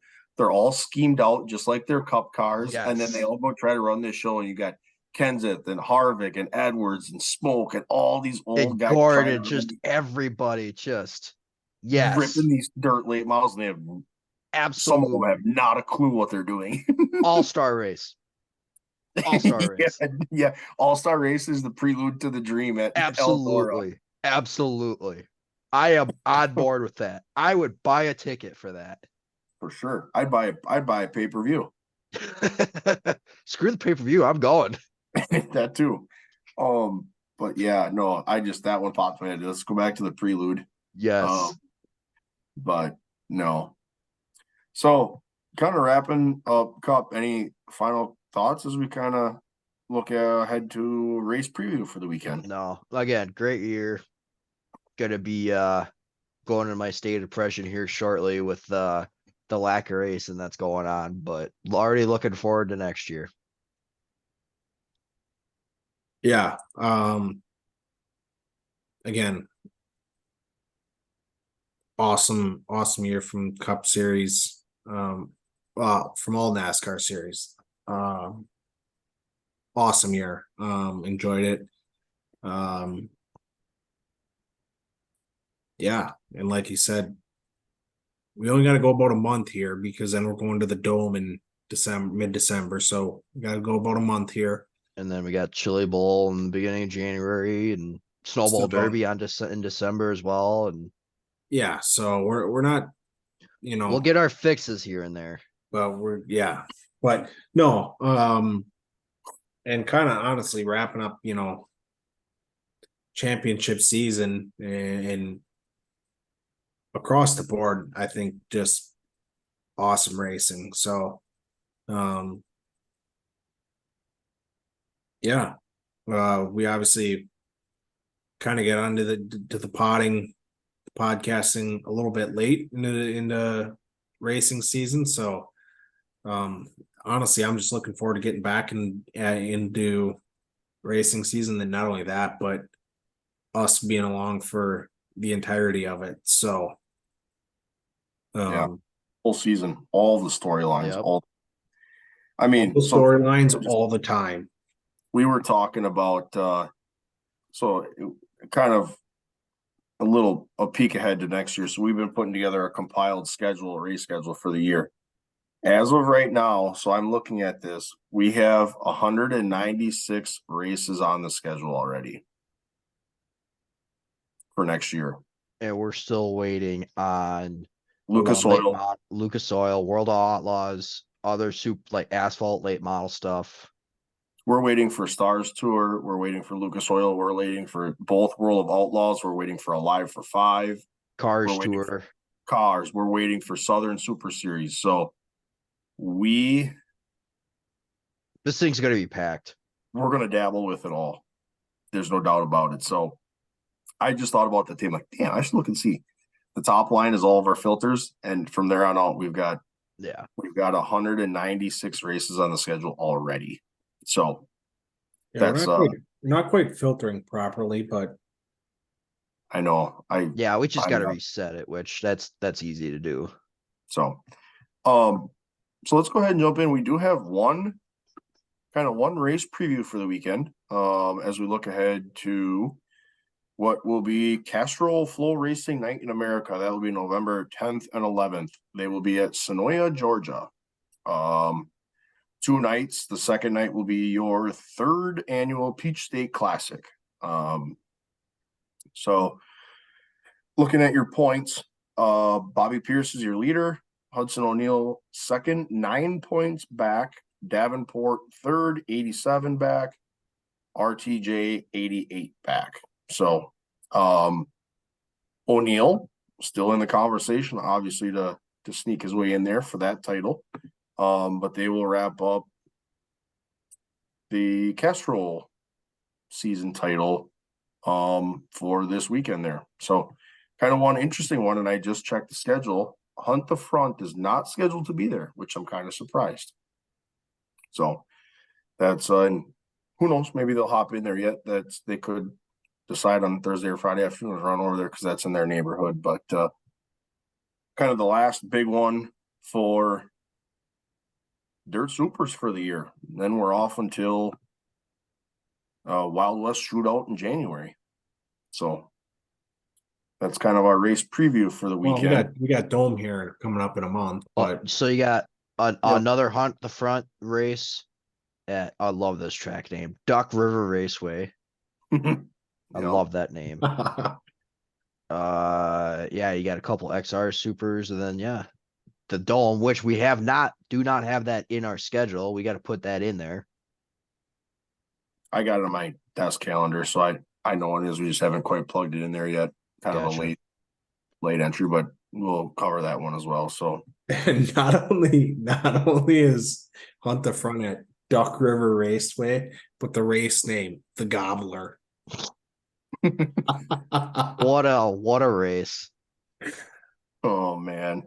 [SPEAKER 1] schemed out just like their cup cars, and then they
[SPEAKER 2] Yes.
[SPEAKER 1] all go try to run this show, and you got Kenseth and Harvick and Edwards and Smoke and all these old
[SPEAKER 2] And
[SPEAKER 1] guys
[SPEAKER 2] Gordon,
[SPEAKER 1] trying to
[SPEAKER 2] just everybody, just yes,
[SPEAKER 1] ripping these dirt late models, and they have some of them
[SPEAKER 2] absolute
[SPEAKER 1] have not a clue what they're doing.
[SPEAKER 2] all-star race. All-star race.
[SPEAKER 1] Yeah. All-Star Race is the prelude to the dream at Eldora.
[SPEAKER 2] Absolutely. I am on board with that. I would buy a ticket for that.
[SPEAKER 1] For sure. I'd buy a pay-per-view.
[SPEAKER 2] Screw the pay-per-view. I'm going.
[SPEAKER 1] That too. But yeah, no, that one popped in my head. Let's go back to the prelude.
[SPEAKER 2] Yes.
[SPEAKER 1] But no. So kind of wrapping up Cup, any final thoughts as we kind of look ahead to race preview for the weekend?
[SPEAKER 2] No. Again, great year. Gonna be going to my state of depression here shortly with the lack of racing that's going on, but already looking forward to next year.
[SPEAKER 3] Yeah. Again, awesome year from Cup Series. From all NASCAR series. Awesome year. Enjoyed it. Yeah, and like you said, we only got to go about a month here because then we're going to the Dome in mid-December. So we got to go about a month here.
[SPEAKER 2] And then we got Chili Bowl in the beginning of January and Snowball Derby in December as well. And
[SPEAKER 3] yeah, so we're not,
[SPEAKER 2] we'll get our fixes here and there.
[SPEAKER 3] But but no, and kind of honestly wrapping up, championship season and across the board, I think just awesome racing. So, yeah, we obviously kind of get onto the podcasting a little bit late into racing season. So, honestly, I'm just looking forward to getting back into racing season. And not only that, but us being along for the entirety of it. So,
[SPEAKER 1] yeah, whole season, all the storylines,
[SPEAKER 2] Yep.
[SPEAKER 3] all the storylines all the time.
[SPEAKER 1] We were talking about kind of a peek ahead to next year. So we've been putting together a compiled race schedule for the year. As of right now, so I'm looking at this, we have 196 races on the schedule already for next year.
[SPEAKER 2] And we're still waiting on
[SPEAKER 1] Lucas
[SPEAKER 2] Oil, World Outlaws, other like asphalt late model stuff.
[SPEAKER 1] We're waiting for Stars Tour. We're waiting for Lucas Oil. We're waiting for both World of Outlaws. We're waiting for Alive for 5.
[SPEAKER 2] Cars Tour.
[SPEAKER 1] Cars. We're waiting for Southern Super Series. So this
[SPEAKER 2] thing's going to be packed.
[SPEAKER 1] We're going to dabble with it all. There's no doubt about it. So I just thought about that thing. Like, damn, I should look and see. The top line is all of our filters. And from there on out, we've got 196 races on the schedule already. So that's
[SPEAKER 3] we're not quite filtering properly, but
[SPEAKER 1] I know.
[SPEAKER 2] We just got to reset it, which that's easy to do.
[SPEAKER 1] So let's go ahead and jump in. We do have one race preview for the weekend. As we look ahead to what will be Castrol Floracing Night in America. That will be November 10th and 11th. They will be at Sonoya, Georgia. 2 nights. The second night will be your 3rd annual Peach State Classic. So looking at your points, Bobby Pierce is your leader. Hudson O'Neal second, 9 points back. Davenport third, 87 back. RTJ 88 back. So O'Neill still in the conversation, obviously to sneak his way in there for that title. But they will wrap up the Castrol season title for this weekend there. So kind of one interesting one. And I just checked the schedule. Hunt the Front is not scheduled to be there, which I'm kind of surprised. So that's and who knows, maybe they'll hop in there yet. That's they could decide on Thursday or Friday afternoon to run over there because that's in their neighborhood. But kind of the last big one for Dirt Supers for the year. Then we're off until Wild West Shootout in January. So that's kind of our race preview for the weekend.
[SPEAKER 3] Well, we got Dome here coming up in a month, but
[SPEAKER 2] So you got another Hunt the Front race at, I love this track name, Duck River Raceway. I love that name. Yeah, you got a couple XR Supers, and then the Dome, which we do not have that in our schedule. We got to put that in there.
[SPEAKER 1] I got it on my desk calendar, so I know it is. We just haven't quite plugged it in there yet. Kind of a late entry, but we'll cover that one as well. So
[SPEAKER 3] and not only is Hunt the Front at Duck River Raceway, but the race name, the Gobbler.
[SPEAKER 2] What a race.
[SPEAKER 1] Oh man,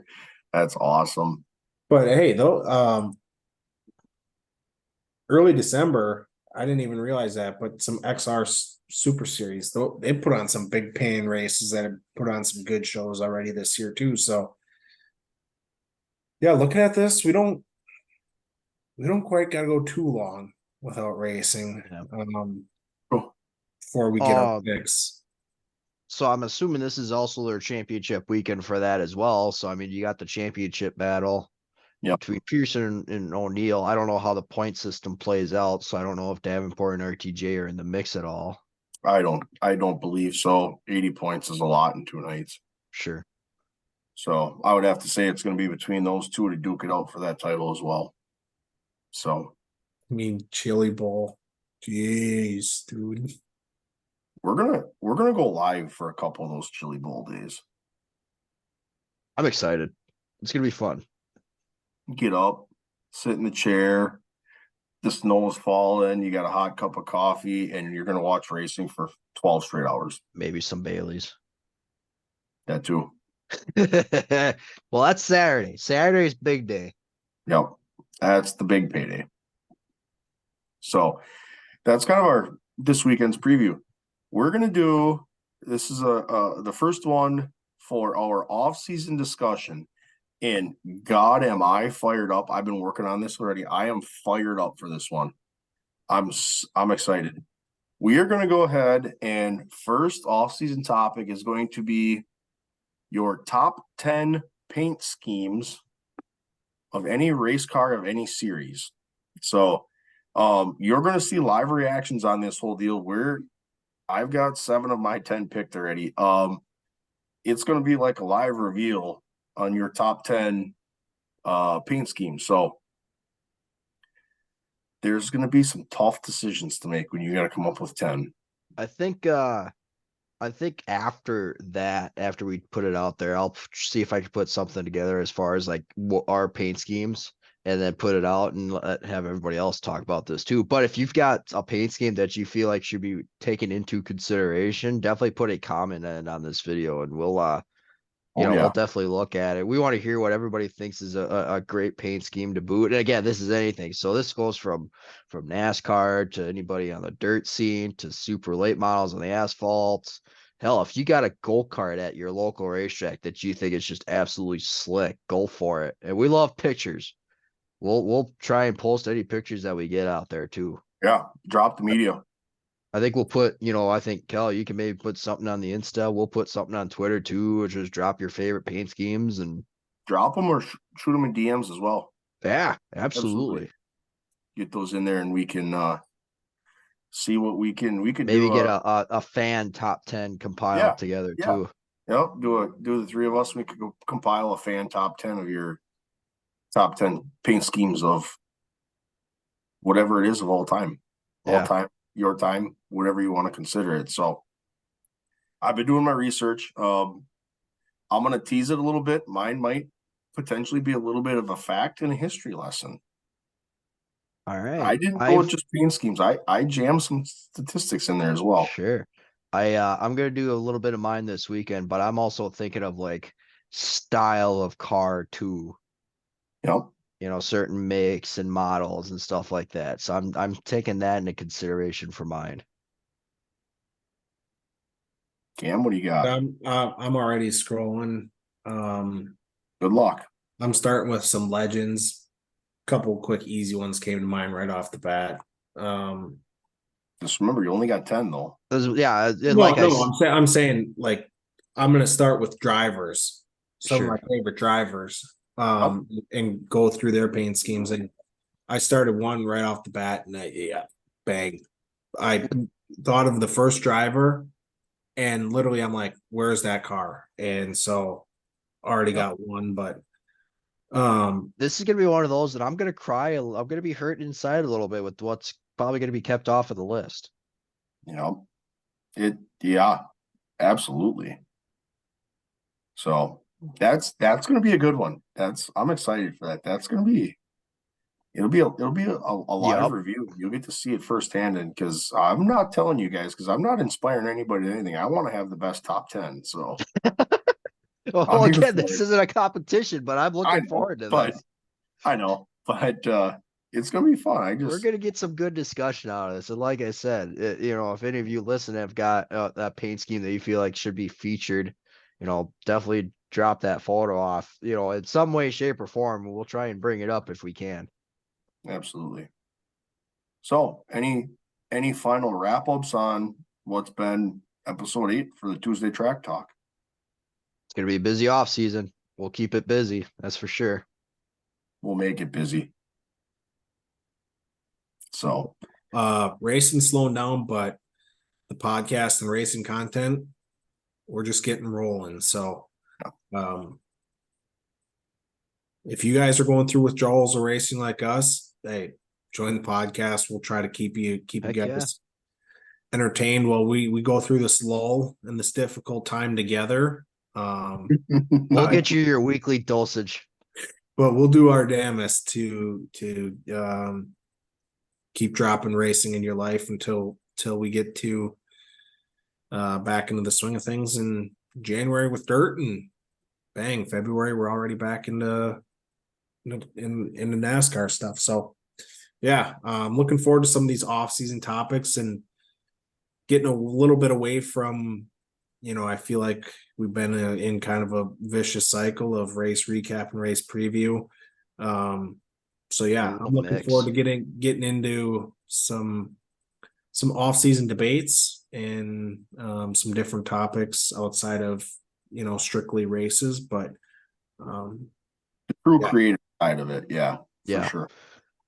[SPEAKER 1] that's awesome.
[SPEAKER 3] But hey, though, early December, I didn't even realize that, but some XR Super Series, though, they put on some big paying races that have put on some good shows already this year too. So yeah, looking at this, we don't quite gotta go too long without racing. Before we get our picks.
[SPEAKER 2] So I'm assuming this is also their championship weekend for that as well. So I mean, you got the championship battle between Pearson and O'Neill. I don't know how the point system plays out, so I don't know if Davenport and RTJ are in the mix at all.
[SPEAKER 1] I don't believe so. 80 points is a lot in 2 nights.
[SPEAKER 2] Sure.
[SPEAKER 1] So I would have to say it's going to be between those two to duke it out for that title as well. So
[SPEAKER 3] I mean, Chili Bowl. Jeez, dude.
[SPEAKER 1] We're gonna go live for a couple of those Chili Bowl days.
[SPEAKER 2] I'm excited. It's gonna be fun.
[SPEAKER 1] Get up, sit in the chair, the snow's falling, you got a hot cup of coffee, and you're gonna watch racing for 12 straight hours.
[SPEAKER 2] Maybe some Baileys.
[SPEAKER 1] That too.
[SPEAKER 2] Well, that's Saturday. Saturday's big day.
[SPEAKER 1] Yep. That's the big payday. So that's kind of our this weekend's preview. We're gonna do this is the first one for our off-season discussion. And God, am I fired up? I've been working on this already. I am fired up for this one. I'm excited. We are going to go ahead and first off-season topic is going to be your top 10 paint schemes of any race car of any series. So you're going to see live reactions on this whole deal. I've got 7 of my 10 picked already. It's going to be like a live reveal on your top 10 paint schemes. So there's going to be some tough decisions to make when you got to come up with 10.
[SPEAKER 2] I think after we put it out there, I'll see if I can put something together as far as like what our paint schemes, and then put it out and have everybody else talk about this too. But if you've got a paint scheme that you feel like should be taken into consideration, definitely put a comment in on this video, and we'll we'll definitely look at it. We want to hear what everybody thinks is a great paint scheme to boot. And again, this is anything. So this goes from NASCAR to anybody on the dirt scene to super late models on the asphalt. Hell, if you got a go-kart at your local racetrack that you think is just absolutely slick, go for it. And we love pictures. We'll try and post any pictures that we get out there too.
[SPEAKER 1] Yeah, drop the media.
[SPEAKER 2] I think we'll put, I think, Kel, you can maybe put something on the Insta. We'll put something on Twitter too, or just drop your favorite paint schemes and
[SPEAKER 1] drop them or shoot them in DMs as well.
[SPEAKER 2] Yeah, absolutely.
[SPEAKER 1] Get those in there and we can see what we could
[SPEAKER 2] maybe get a fan top 10 compiled together too.
[SPEAKER 1] Yep, do the 3 of us. We could go compile a fan top 10 of your top 10 paint schemes of whatever it is of all time. your time, whatever you want to consider it. So I've been doing my research. I'm going to tease it a little bit. Mine might potentially be a little bit of a fact and a history lesson.
[SPEAKER 2] All right.
[SPEAKER 1] I didn't go with just paint schemes. I jammed some statistics in there as well.
[SPEAKER 2] Sure. I'm gonna do a little bit of mine this weekend, but I'm also thinking of like style of car too.
[SPEAKER 1] Yep.
[SPEAKER 2] You know, certain makes and models and stuff like that. So I'm taking that into consideration for mine.
[SPEAKER 1] Cam, what do you got?
[SPEAKER 3] I'm already scrolling.
[SPEAKER 1] Good luck.
[SPEAKER 3] I'm starting with some legends. Couple quick easy ones came to mind right off the bat.
[SPEAKER 1] Just remember, you only got 10 though.
[SPEAKER 2] Yeah,
[SPEAKER 3] I'm saying like I'm gonna start with drivers. Some
[SPEAKER 2] Sure.
[SPEAKER 3] of my favorite drivers. And go through their paint schemes. And I started one right off the bat, and bang. I thought of the first driver, and literally I'm like, where's that car? And so already got one, but
[SPEAKER 2] this is gonna be one of those that I'm gonna cry. I'm gonna be hurt inside a little bit with what's probably gonna be kept off of the list.
[SPEAKER 1] Yeah, absolutely. So that's gonna be a good one. I'm excited for that. That's gonna be it'll be a live review. You'll get to see it firsthand, and because I'm not telling you guys, because I'm not inspiring anybody to anything. I want to have the best top 10. So
[SPEAKER 2] well, again, this isn't a competition, but I'm looking forward to this.
[SPEAKER 1] I know, but it's gonna be fun.
[SPEAKER 2] We're gonna get some good discussion out of this. And like I said, if any of you listen have got that paint scheme that you feel like should be featured, definitely drop that photo off. In some way, shape, or form. We'll try and bring it up if we can.
[SPEAKER 1] Absolutely. So, any final wrap ups on what's been episode 8 for the Tuesday Track Talk?
[SPEAKER 2] It's gonna be a busy off season. We'll keep it busy. That's for sure.
[SPEAKER 1] We'll make it busy. So,
[SPEAKER 3] racing slowing down, but the podcast and racing content, we're just getting rolling. So, if you guys are going through withdrawals or racing like us, hey, join the podcast. We'll try to keep you guys entertained while we go through this lull and this difficult time together.
[SPEAKER 2] We'll get you your weekly dosage,
[SPEAKER 3] but we'll do our damnedest to keep dropping racing in your life until we get to back into the swing of things in January with dirt, and bang, February we're already back into the NASCAR stuff. So yeah, I'm looking forward to some of these off-season topics and getting a little bit away from, I feel like we've been in kind of a vicious cycle of race recap and race preview. So yeah, I'm looking forward to getting into some off-season debates and some different topics outside of strictly races, but
[SPEAKER 1] the true creative side of it, for sure.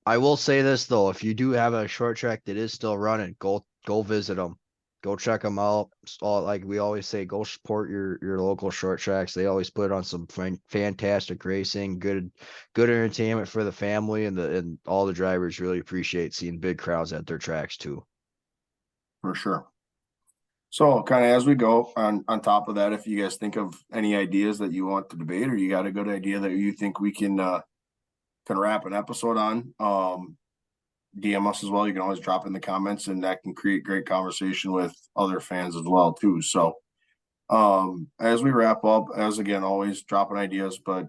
[SPEAKER 2] I will say this though, if you do have a short track that is still running, go visit them, go check them out. Like we always say, go support your local short tracks. They always put on some fantastic racing, good entertainment for the family, and all the drivers really appreciate seeing big crowds at their tracks too.
[SPEAKER 1] For sure. So kind of as we go on top of that, if you guys think of any ideas that you want to debate, or you got a good idea that you think we can wrap an episode on, DM us as well. You can always drop in the comments, and that can create great conversation with other fans as well too. So as we wrap up, as again, always dropping ideas, but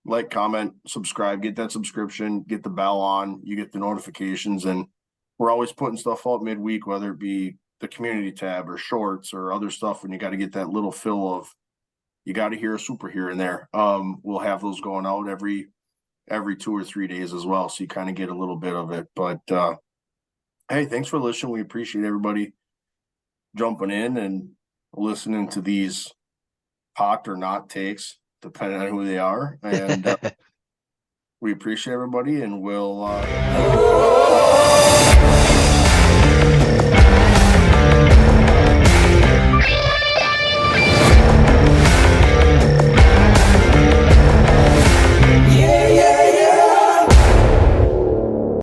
[SPEAKER 1] like, comment, subscribe, get that subscription, get the bell on, you get the notifications, and we're always putting stuff out midweek, whether it be the community tab or shorts or other stuff. When you got to get that little fill of, you got to hear a super here and there. We'll have those going out every 2 or 3 days as well. So you kind of get a little bit of it, but hey, thanks for listening. We appreciate everybody jumping in and listening to these hot or not takes, depending on who they are. And we appreciate everybody, and we'll